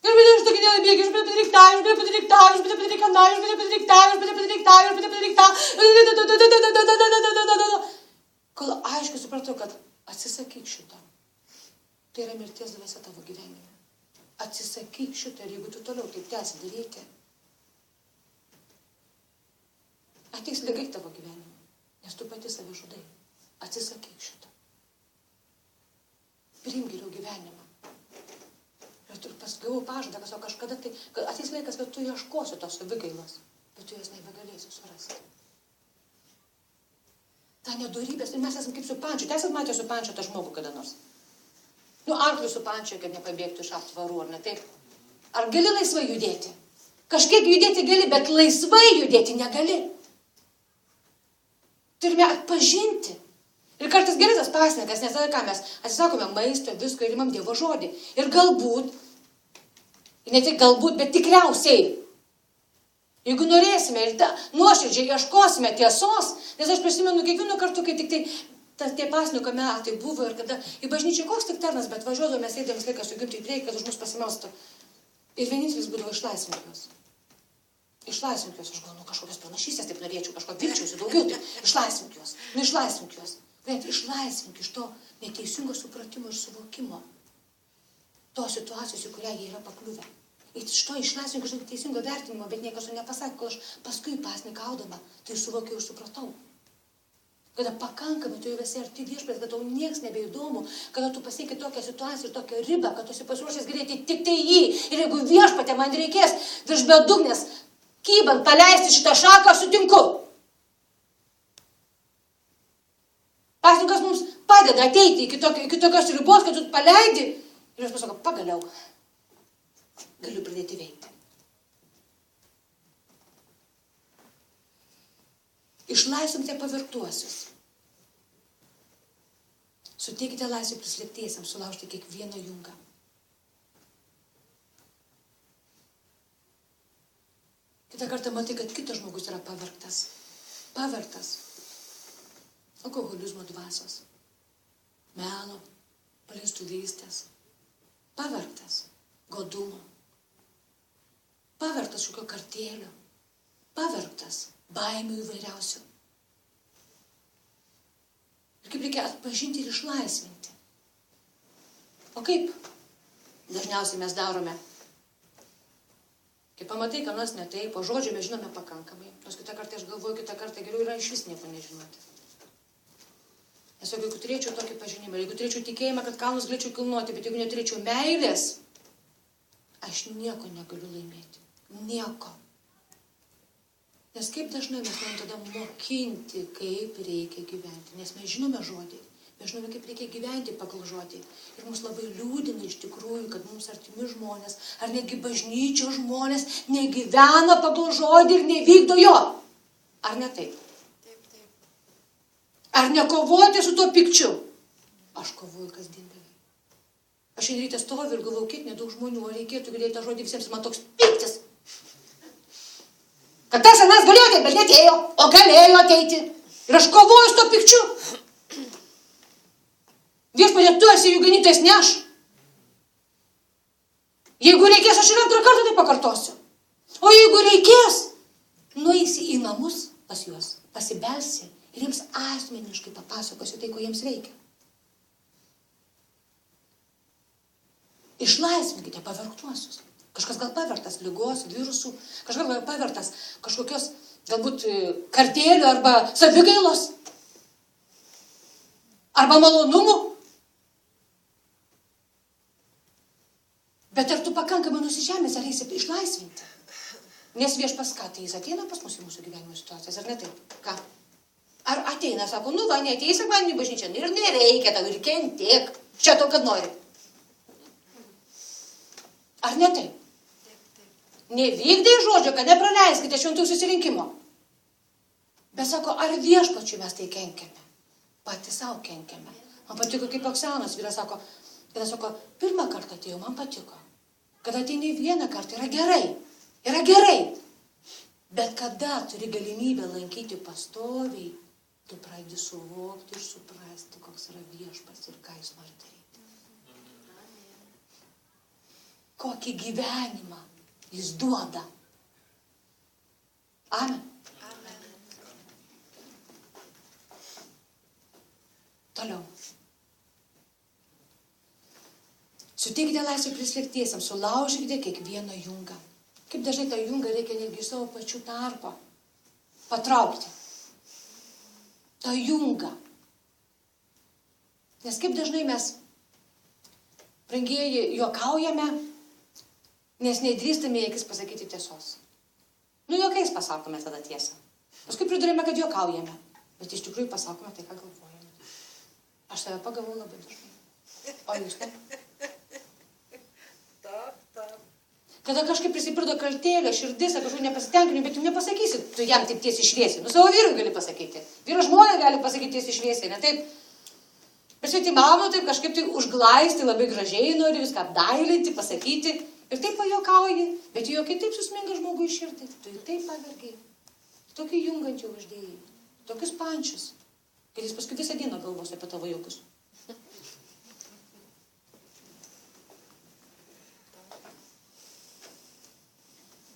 Ir vidai aš tokį nelabėgi, aš bėdė padaryk tą, aš bėdė padaryk tą, aš bėdė padaryk tą, aš bėdė padaryk tą, aš bėdė padaryk tą, aš bėdė padaryk tą. Kol aiškiai supratau, kad atsisakyk šito. Tai yra mirties dvasia tavo gyvenime. Atsisakyk šito ir jeigu tu toliau taip tęsi daryti, ateis ligai tavo gyvenime, nes tu pati save žudai. Atsisakyk šito. Priimk geriau gyvenimą. Ir tu paskui pažadą, kad kažkada tai, kad ateis laikas, kad tu ieškosi tos savigailos, bet tu jas nebegalėsi surasti. Ta nedorybės, ir mes esam kaip su pančiu. Esat matę su pančiu tą žmogų kada nors? Arklį su pančia, kad nepabėgtų iš aptvarų, ar ne taip? Ar gali laisvai judėti? Kažkiek judėti gali, bet laisvai judėti negali. Turime atpažinti. Ir kartais gerai tas pasnikas, nes tada ką mes atsisakome maisto, visko ir imam Dievo žodį. Ir galbūt, ne tik galbūt, bet tikriausiai, jeigu norėsime ir nuoširdžiai ieškosime tiesos, nes aš prisimenu kiekvienu kartu, kai tik tai tie pasniko metai buvo ir kada į bažnyčią koks tik tarnas, bet važiuodavo, mes eidėm visą laiką su gimtai prieki, kad už mus pasimelstų. Ir vienintelis būdavo išlaisvink juos. Išlaisvink juos, aš galvoju, kažkokios pranašystės, taip norėčiau, kažko vilčiausi daugiau, tai išlaisvink juos. Išlaisvink juos. Išlaisvink iš to neteisingo supratimo ir suvokimo. Tos situacijos, į kurią jie yra pakliuvę. Iš to išlaisvink iš teisingo vertinimo, bet niekas to nepasakė, kol aš paskui pasnikaudama, tai suvokiau ir supratau. Kada pakankamai tu jau esi arti viešpatės, kad tau nieks nebeįdomu, kada tu pasieki tokią situaciją ir tokią ribą, kad tu esi pasiruošęs greitai tik tai jį. Ir jeigu viešpatė man reikės virš bedugnės kybant paleisti šitą šaką, sutinku. Pasninkas mums padeda ateiti iki tokios ribos, kad tu paleidi. Ir jis pasako, pagaliau, galiu pradėti veikti. Išlaisvinkite pavirtuosius. Suteikite laisvę prislėptiesiems, sulaužti kiekvieną jungą. Kitą kartą matai, kad kitas žmogus yra pavergtas. Pavergtas. Alkoholizmo dvasios. Melo. Paleistuvystės. Pavergtas. Godumo. Pavergtas šokio kartėlio. Pavergtas. Baimių įvairiausių. Ir kaip reikia atpažinti ir išlaisvinti. O kaip dažniausiai mes darome? Kai pamatai, kad nors ne taip, po žodžio mes žinome pakankamai. Nors kitą kartą aš galvoju, kitą kartą geriau yra iš vis nieko nežinoti. Nes jeigu turėčiau tokį pažinimą, jeigu turėčiau tikėjimą, kad kalnus galėčiau kilnoti, bet jeigu neturėčiau meilės, aš nieko negaliu laimėti. Nieko. Nes kaip dažnai mes norim tada mokinti, kaip reikia gyventi. Nes mes žinome žodį. Mes žinome, kaip reikia gyventi pagal žodį. Ir mums labai liūdina iš tikrųjų, kad mums artimi žmonės, ar netgi bažnyčios žmonės negyvena pagal žodį ir nevykdo jo. Ar ne taip? Taip, taip. Ar nekovojate su tuo pikčiu? Aš kovoju kasdien beveik. Aš šiandien ryte stoviu ir galvoju, kiek nedaug žmonių, o reikėtų girdėti tą žodį visiems, man toks piktis. Kad tas anas galėjo ateiti, bet netėjo, o galėjo ateiti. Ir aš kovoju su to pikčiu. Viešpatie, tu esi jų ganytojas, ne aš. Jeigu reikės, aš ir antrą kartą tai pakartosiu. O jeigu reikės, nueisi į namus pas juos, pasibelsi ir jiems asmeniškai papasakosiu tai, ko jiems reikia. Išlaisvinkite pavergtuosius. Kažkas gal pavertas ligos, virusų, kažkas gal pavertas kažkokios galbūt kartėlių arba savigailos, arba malonumų. Bet ar tu pakankamai nusižemės, ar eisi išlaisvinti? Nes viešpas ką, tai jis ateina pas mus į mūsų gyvenimo situacijas, ar ne taip? Ką? Ar ateina, sako, nu va, neateis sekmadienį į bažnyčią, ir nereikia tau, ir kentėk, čia to, kad nori. Ar ne taip? Nevykdai žodžio, kad nepraleiskite šventų susirinkimo. Bet sako, ar viešpačiui mes tai kenkiame? Patys savo kenkiame. Man patiko, kaip Oksanos vyras sako, pirmą kartą atėjau, man patiko. Kad ateini vieną kartą, yra gerai. Yra gerai. Bet kada turi galimybę lankyti pastoviai, tu pradedi suvokti ir suprasti, koks yra viešpats ir ką jis nori daryti. Kokį gyvenimą jis duoda. Amen. Toliau. Suteikite laisvę prislėgtiesiams, sulaužykite kiekvieną jungą. Kaip dažnai tą jungą reikia netgi savo pačių tarpą patraukti. tą jungą. Nes kaip dažnai mes, brangieji, juokaujame, nes neįdrįstame į akis pasakyti tiesos. Nu, juokais pasakome tada tiesą. Paskui pridurėme, kad juokaujame, bet iš tikrųjų pasakome tai, ką galvojame. Aš save pagavau labai dažnai. O jūs ne? Kada kažkaip prisipirdo kaltėlio, širdis, ar kažkokį nepasitenkinimą, bet tu nepasakysi, tu jam taip tiesiai šviesiai. Nu, savo vyrui gali pasakyti. Vyro žmonai gali pasakyti tiesiai šviesiai, ne taip. Bet svetimavimo taip kažkaip tai užglaisti, labai gražiai nori viską apdailinti, pasakyti. Ir taip pajuokauji, bet jokai taip susminga žmogui širdį. Tu taip pavergiai. Tokį jungantį uždėjai. Tokius pančius. Ir jis paskui visą dieną galvos apie tavo juokus.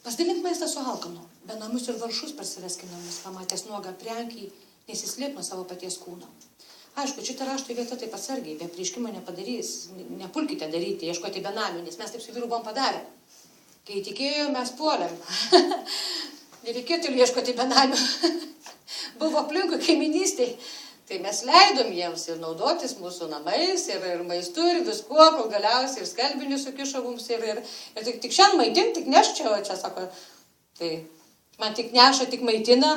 Pasidalink maistą su alkanu, benamius ir varšus parsivesk namus, pamatęs nuogą aprengį, nesislėp nuo savo paties kūno. Aišku, šitą rašto vietą taip atsargiai, be prieškimo nepadarys, nepulkite daryti, ieškoti benamių, nes mes taip su vyru buvom padarę. Kai tikėjo, mes puolėm. Nereikėtų ieškoti benamių. Buvo aplinkui kaiminystėj. Tai mes leidom jiems ir naudotis mūsų namais, ir maistu, ir viskuo, kol galiausiai ir skalbinių sukišo mums, ir tik šiandien maitin, tik neš čia, sako, tai man tik neša, tik maitina,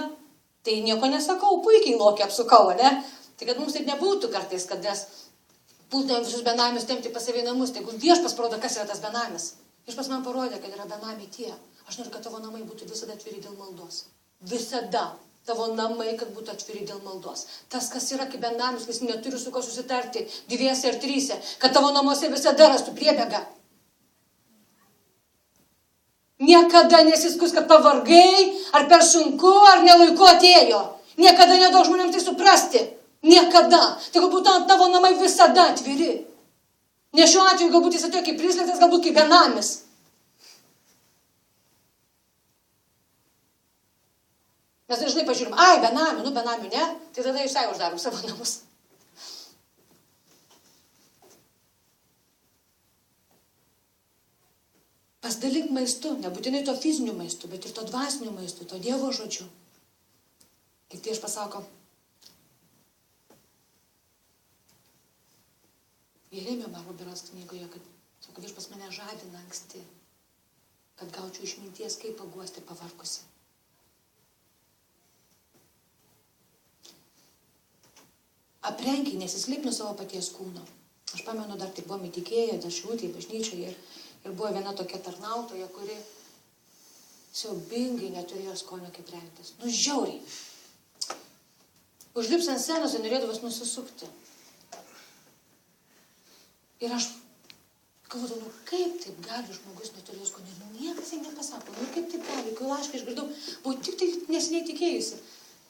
tai nieko nesakau, puikiai lokį apsukau, ne? Tai kad mums taip nebūtų kartais, kad mes pultumėm visus benamius tempti pas save į namus, tai viešpas parodo, kas yra tas benamis. Viešpas man parodė, kad yra benamiai tie. Aš noriu, kad tavo namai būtų visada atviri dėl maldos. Visada. Tavo namai, kad būtų atviri dėl maldos. Tas, kas yra kaip benamis, kas neturi su ko susitarti, dviese ir tryse, kad tavo namuose visada rastų priebėgą. Niekada nesiskus, kad pavargai, ar per sunku, ar nelaiku atėjo. Niekada nedaug žmonėms tai suprasti. Niekada. Tai galbūt tavo namai visada atviri. Ne šiuo atveju galbūt jis atėjo kaip prislėgtas, galbūt kaip benamis. Mes dažnai pažiūrim, benamių, ne? Tai tada visai uždarom savo namus. Pasidalink maistu, nebūtinai to fiziniu maistu, bet ir to dvasiniu maistu, to Dievo žodžiu. Kaip tai aš pasako, Jeremijo Maro Beros knygoje, kad viešpas mane žadina anksti, kad gaučiau išminties, kaip paguosti pavargusi. Aprenkiai, nesislėp nuo savo paties kūno. Aš pamenu, dar tai buvome įtikėję, dašrūtėje, bažnyčioje ir buvo viena tokia tarnautoja, kuri siaubingai neturėjo skonio kaip rengtis. Nu, žiauriai. Užlips ant scenos ir norėdavas nusisukti. Ir aš galvodavau, kaip taip gali žmogus neturėjo skonio. Nu, niekas jai nepasako. Nu, kaip taip gali. Kai laišką išgirdau, buvau tik tai neseniai tikėjusi.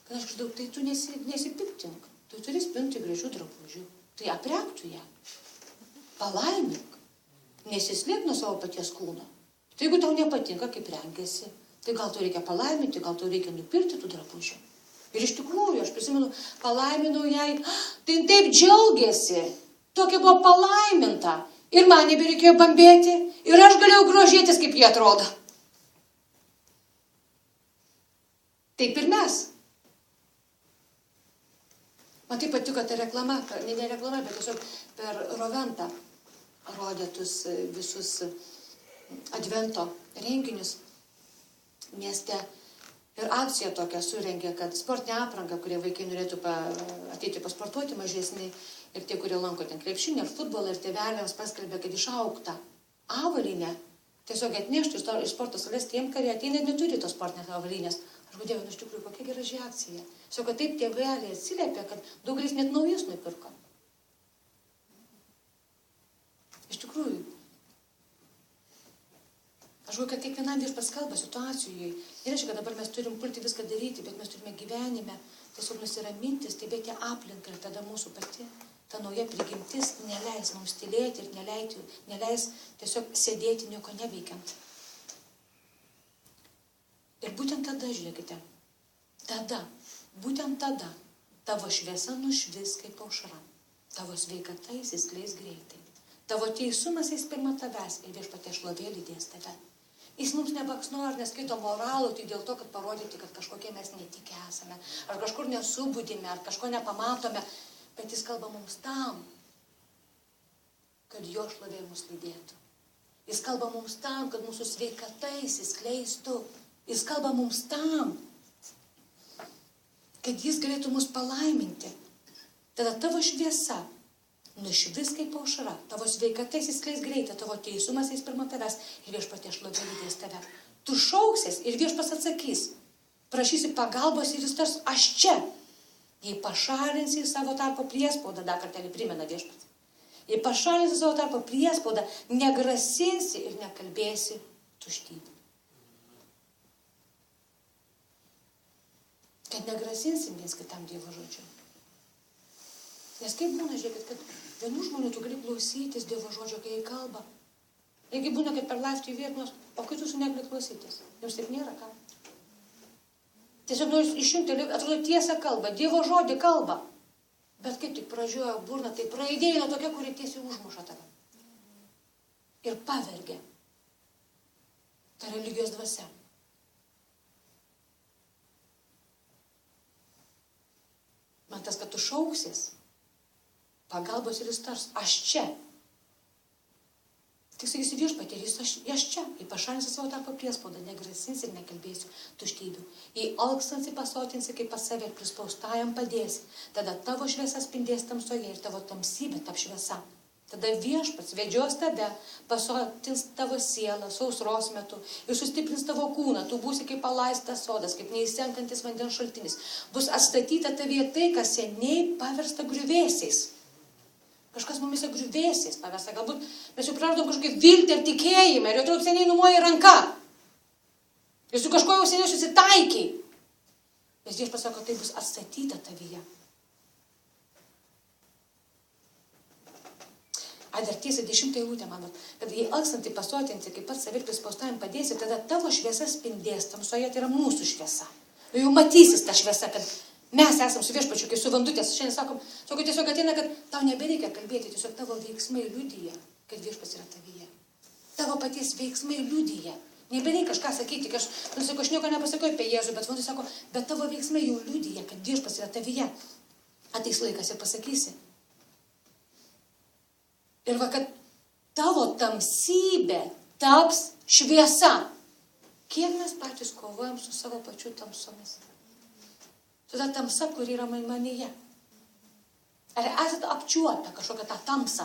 Kad aš išgirdau, tai tu nesipiktink. Tu turi spinti gražių drabužių. Tai aprengtų ją. Palaimink. Nesislėp nuo savo paties kūno. Tai jeigu tau nepatinka, kaip rengiasi, Tai gal tu reikia palaiminti, gal tu reikia nupirkti tų drabužių. Ir iš tikrųjų, aš prisimenu, palaiminau jai, tai taip džiaugiasi, tokia buvo palaiminta. Ir man nebereikėjo bambėti, ir aš galėjau grožėtis, kaip jie atrodo. Taip ir mes. Man taip patiko ta reklama, ne reklama, bet tiesiog per Roventą rodėtus visus advento renginius mieste. Ir akcija tokia surengė, kad sportinė apranga, kurie vaikai norėtų ateiti pasportuoti mažesnį, ir tie, kurie lanko ten krepšinį ar futbolą, ir tėveliams paskelbė, kad išaugta avalynė tiesiog atneštų iš sporto salės tiem, kurie ateina ir neturi tos sportinės avalynės. Aš galvoju, iš tikrųjų, kokia graži akcija. Tiesiog, kad taip tėveliai atsiliepė, kad daugelis net naujus nupirko. Iš tikrųjų. Aš galvoju, kad kiekvienam Viešpats kalba situacijai. Nereiškia, kad dabar mes turim pulti viską daryti, bet mes turime gyvenime tiesiog nusiraminti, stebėti aplinką ir tada mūsų pati, ta nauja prigimtis neleis mums tylėti ir neleis tiesiog sėdėti nieko neveikiant. Ir būtent tada, žiūrėkite, būtent tada tavo šviesa nušvis kaip aušra, tavo sveikata įsiskleis greitai, tavo teisumas eis pirma tavęs ir Viešpaties šlovė lydės tave. Jis mums nebaksnuoja ar neskaito moralų tik dėl to, kad parodyti, kad kažkokie mes netikę esame, ar kažkur nesubudime, ar kažko nepamatome, bet jis kalba mums tam, kad jo šlovė mus lydėtų. Jis kalba mums tam, kad mūsų sveikata įsiskleistų. Jis kalba mums tam, kad jis galėtų mus palaiminti. Tada tavo šviesa nušvis kaip aušra, tavo sveikata įsiskleis greitai, tavo teisumas eis pirma tavęs ir Viešpaties šlovė lydės tave. Tu šauksies ir Viešpats atsakys, prašysi pagalbos ir jis tars, aš čia. Jei pašalinsi savo tarpo priespaudą, dar kartelį primena Viešpats. Jei pašalinsi savo tarpo priespaudą, negrasinsi ir nekalbėsi tuštybę. Kad negrasinsim viens kitam Dievo žodžiu. Nes kaip būna, žiūrėkit, kad vienų žmonių tu gali klausytis Dievo žodžio, kai jie kalba. Jeigu būna, kad per Live TV vietos, o kitus negali klausytis. Jums taip nėra ką. Tiesiog noriu išjungti, atrodo tiesą kalba, Dievo žodį kalba. Bet kaip tik pražiojo burną, tai praeidėjo tokia, kuri tiesiai užmuša tave. Ir pavergia. Ta religijos dvasia. Man tas, kad tu šauksies, pagalbos ir jis tars, aš čia. Tik sakysi Viešpatie, aš čia. Jei pašalinsi savo tarpo priespaudą, negrasinsi ir nekalbėsiu tuštybių. Jei alkstansi, pasotinsi, kaip pas save ir prispaustajam padėsi, tada tavo šviesa spindės tamsoje ir tavo tamsybė tap šviesa. Tada Viešpats vedžios tave, pasotins tavo sielą sausros metu ir sustiprins tavo kūną. Tu būsi kaip palaistas sodas, kaip neįsenkantis vandens šaltinis. Bus atstatyta tavyje tai, kas seniai paversta griuvėsiais. Kažkas mumise griuvėsiais paversta. Galbūt mes jau praradom kažkokį viltį ir tikėjimą ir jau atrodo seniai numoja ranka. Ir su kažko jau seniai susitaikiai. Nes Viešpats sako, tai bus atstatyta tavyje. Dar tiesiai 10 eilutė, manot, kad jei alkstantį pasotinti, kaip pats savir prispaustajam padėsi, tada tavo šviesa spindės tamsoje, tai yra mūsų šviesa. Jau matysis ta šviesa, kad mes esam su Viešpačiu, kai su vandutės. Šiandien sakom, tiesiog ateina, kad tau nebereikia kalbėti, tiesiog tavo veiksmai liudija, kad Viešpats yra tavyje. Tavo paties veiksmai liudija. Nebereikia kažką sakyti, aš nieko nepasakiau apie Jėzų, bet vandutis sako, bet tavo veiksmai jau liudija, kad Viešpats yra tavyje. Ateis laikas ir pasakysi. Ir va, kad tavo tamsybė taps šviesa. Kiek mes patys kovojam su savo pačių tamsomis? Su ta tamsa, kuri yra manyje. Ar esate apčiuopę kažkokią tą tamsą?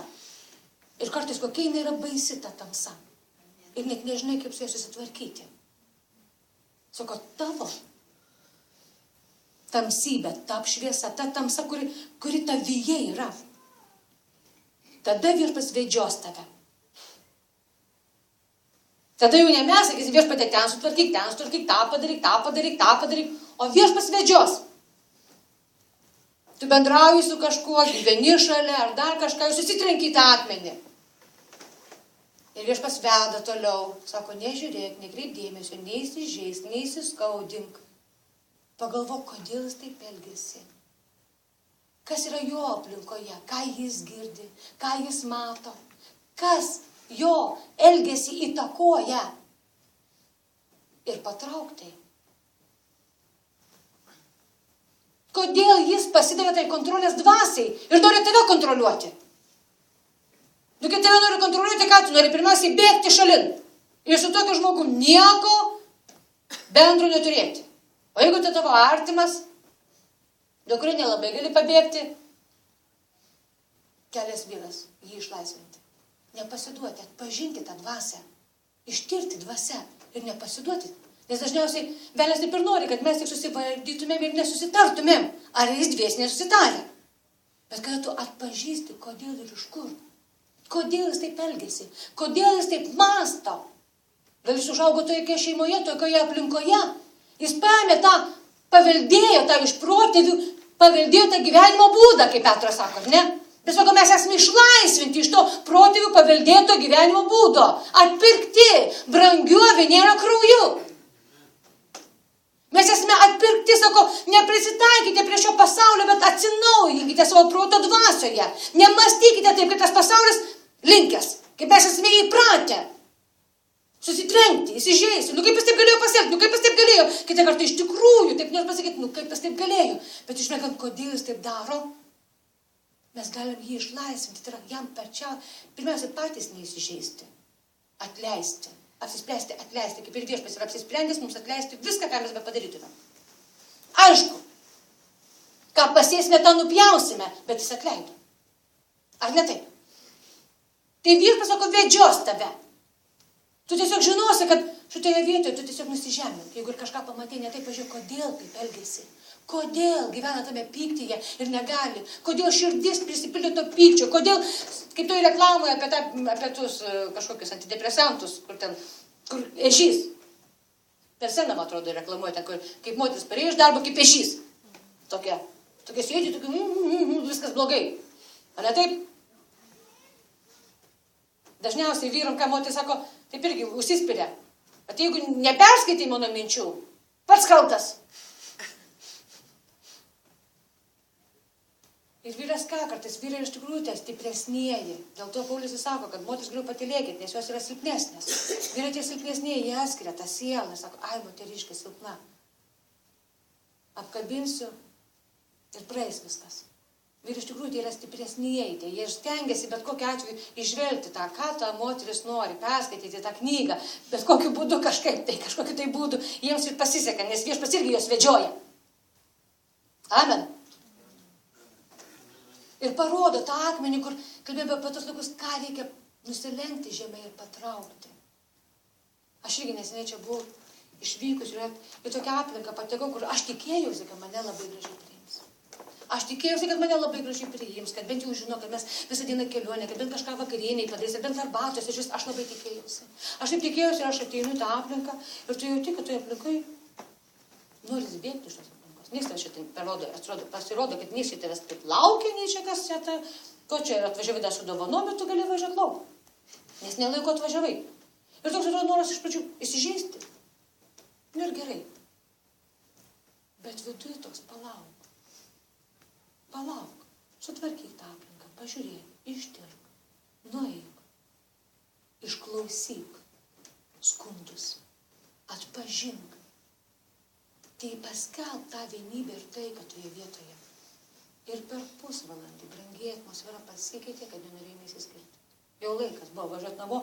Ir kartais kokia jinai yra baisi ta tamsa. Ir net nežinai, kaip su ja susitvarkyti. Sako, tavo tamsybė tap šviesa. Ta tamsa, kuri tavyje yra. Tada Viešpats vedžios tave. Tada jau ne mes, sakysim, Viešpatie, ten sutvarkyk, tą padaryk, o Viešpats vedžios. Tu bendrauji su kažkuo, gyveni šalia, ar dar kažką, jūs susitrenki tą akmenį. Ir viešpats veda toliau. Sako, nežiūrėk, nekreip dėmesio, neįsižeis, neįsiskaudink. Pagalvok, kodėl jis taip elgiasi. Kas yra jo aplinkoje, ką jis girdi, ką jis mato. Kas jo elgesį įtakoja. Ir patrauk tai. Kodėl jis pasidavė tai kontrolės dvasiai ir nori tave kontroliuoti? Kai tave nori kontroliuoti, ką tu nori pirmiausiai bėgti šalin. Ir su tokiu žmogum nieko bendro neturėti. O jeigu tai tavo artimas, dėl kurio nelabai gali pabėgti, kelias vyras jį išlaisvinti. Nepasiduoti, atpažinti tą dvasią, ištirti dvasią ir nepasiduoti. Nes dažniausiai velnias taip ir nori, kad mes tik susivaldytumėm ir nesusitartumėm. Ar jis dvies nesusitarė. Bet kada tu atpažįsti, kodėl ir iš kur. Kodėl jis taip elgiasi? Kodėl jis taip mąsto? Gal jis užaugo toje šeimoje, tokioje aplinkoje? Jis paėmė tą, paveldėjo tą iš protėvių, paveldėjo tą gyvenimo būdą, kaip Petras sako, ne? Bet sako, mes esame išlaisvinti iš to protėvių paveldėto gyvenimo būdo. Atpirkti brangiu avinėlio krauju. Mes esame atpirkti, sako, neprisitaikite prie šio pasaulio, bet atsinaujinkite savo proto dvasioje. Nemastykite taip, kad tas pasaulis linkęs, kaip mes esame įpratę. Susitrenkti, įsižeisti. Kaip jis taip galėjo pasielgti, kaip jis taip galėjo. Kitą kartą iš tikrųjų, taip noriu pasakyti, kaip jis taip galėjo. Bet išmėgant, kodėl jis taip daro, mes galim jį išlaisvinti. Tai yra jam pirmiausia patys neįsižeisti, atleisti. Apsispręsti, atleisti, kaip ir viešpats yra apsisprendęs mums atleisti viską, ką mes be padarytume. Aišku, ką pasėsime, tą nupjausime, bet jis atleido. Ar ne taip? Tai viešpats, sako, vedžios tave. Tu tiesiog žinosi, kad šitoje vietoje tu tiesiog nusižemint. Jeigu ir kažką pamatė, ne taip, pažiūrėk, kodėl taip elgesi. Kodėl gyvena tame pyktyje ir negali? Kodėl širdis prisipildė to pykčio? Kodėl, kaip toj reklamoje apie tus kažkokius antidepresantus, kur ežys. Per seną, man atrodo, reklamuoja ten, kur kaip moteris parėjo iš darbo, kaip ežys. Tokia sėdži, viskas blogai. Ar ne taip? Dažniausiai vyram, ką moteris sako, taip irgi užsispiria. Bet jeigu neperskaitai mano minčių, pats kaltas. Ir vyras ką kartais, vyrai iš tikrųjų tai stipresnieji. Dėl to Paulius sako, kad moteris galiu patylėkit, nes jos yra silpnesnės. Vyrai tie silpnesnieji, jie atskiria tą sielą. Sako, ai, moteriškė silpna. Apkabinsiu ir praeis viskas. Vyrai iš tikrųjų tai yra stipresnieji. Tai jie stengiasi bet kokiu atveju išvelgti tą, ką ta moteris nori, perskaityti tą knygą. Bet kokiu būdu kažkokiu tai būdu jiems ir pasiseka, nes viešpats irgi jos vedžioja. Amen. Ir parodo tą akmenį, kur kalbėjome apie tos laikus, ką reikia nusilenkti žemai ir patraukti. Aš irgi neseniai čia buvau išvykus ir į tokią aplinką patekau, kur aš tikėjausi, kad mane labai gražiai priims. Aš tikėjausi, kad mane labai gražiai priims, kad bent jau žino, kad mes visą dieną kelionė, kad bent kažką vakarieniai padarys, bent arbatos, aš labai tikėjausi. Aš taip tikėjausi ir aš ateinu į tą aplinką ir tu jauti, kad toje aplinkai noris bėgti iš tos aplinkos. Niekas tavęs šitai pasirodo, kad niekas tavęs taip laukia, nei čia kas čia, ko čia atvažiavai dar su dovanom, bet tu gali važiuoti lauk. Nes nelaiko atvažiavai. Ir toks atrodo noras iš pradžių įsižeisti. Nu ir gerai. Bet viduje toks palauk. Palauk. Sutvarkyk tą aplinką, pažiūrėk, ištirk, nueik, išklausyk skundus, atpažink. Tai paskelb tą vienybę ir taiką toje vietoje. Ir per pusvalandį brangiai atmosfera pasikeitė, kad nenorėjome įsiskirti. Jau laikas buvo važiuoti namo.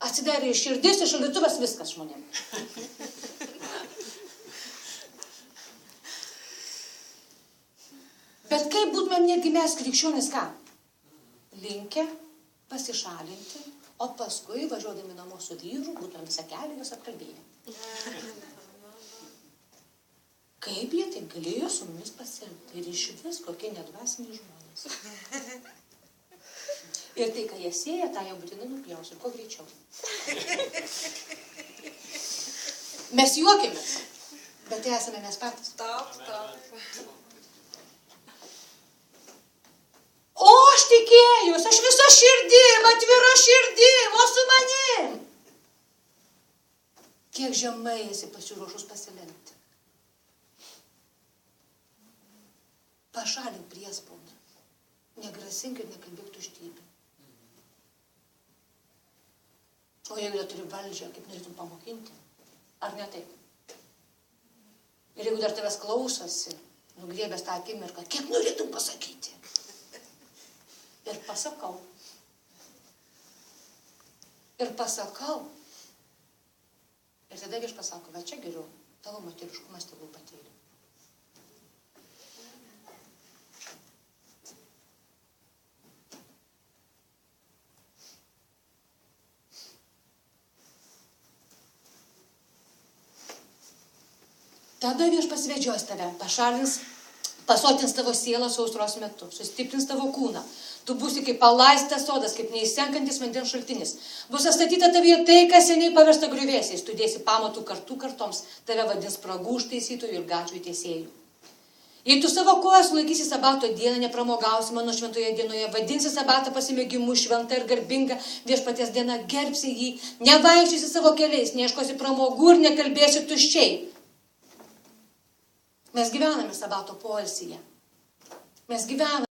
Atsidarė širdis, šaldytuvas, viskas žmonėm. Bet kaip būtumėm netgi mes krikščionys ką? Linkę pasišalinti, o paskui važiuodami namo su vyru, būtumėm visą kelią jos apkalbėję. Kaip jie taip galėjo su mumis pasielgti? Ir iš vis kokie nedvasiniai žmonės. Ir tai, ką jie sėja, tą jau būtinai nupjaus ir kuo greičiau. Mes juokėmės, bet tai esame mes patys. Taip. O aš tikėjau, jūs, aš visa širdim, atvira širdim, o su manim. Kiek žemai esi pasiruošus pasilenkti. Pašalink priespaudą. Negrasink ir nekalbėk tuštybę. O jeigu turi valdžią, kaip norėtum pamokinti, ar ne taip? Ir jeigu dar tavęs klausosi, nugriebęs tą akimirką, kiek norėtum pasakyti? Ir pasakau. Ir pasakau. Ir tada vieš pasako, va čia geriau, tavo moteriškumas tegul patėlė. Tada vieš pasvedžios tave, pašalins, pasotins tavo sielą sausros metu, sustiprins tavo kūną. Tu būsi kaip palaistas sodas, kaip neįsenkantis vandens šaltinis. Bus atstatyta tavyje tai, kas seniai paversta griuvėsiais. Tu dėsi pamatų kartų kartoms, tave vadins spragų ištaisytojų ir gatvių tiesėjų. Jei tu savo kojas laikysi sabato dieną, nepramogausi mano šventoje dienoje, vadinsi sabatą pasimėgimu šventa ir garbinga viešpaties diena, gerbsi jį, nevaikščiosi savo keliais, neieškosi pramogų ir nekalbėsi tuščiai. Mes gyvename sabato poilsyje. Mes gyvename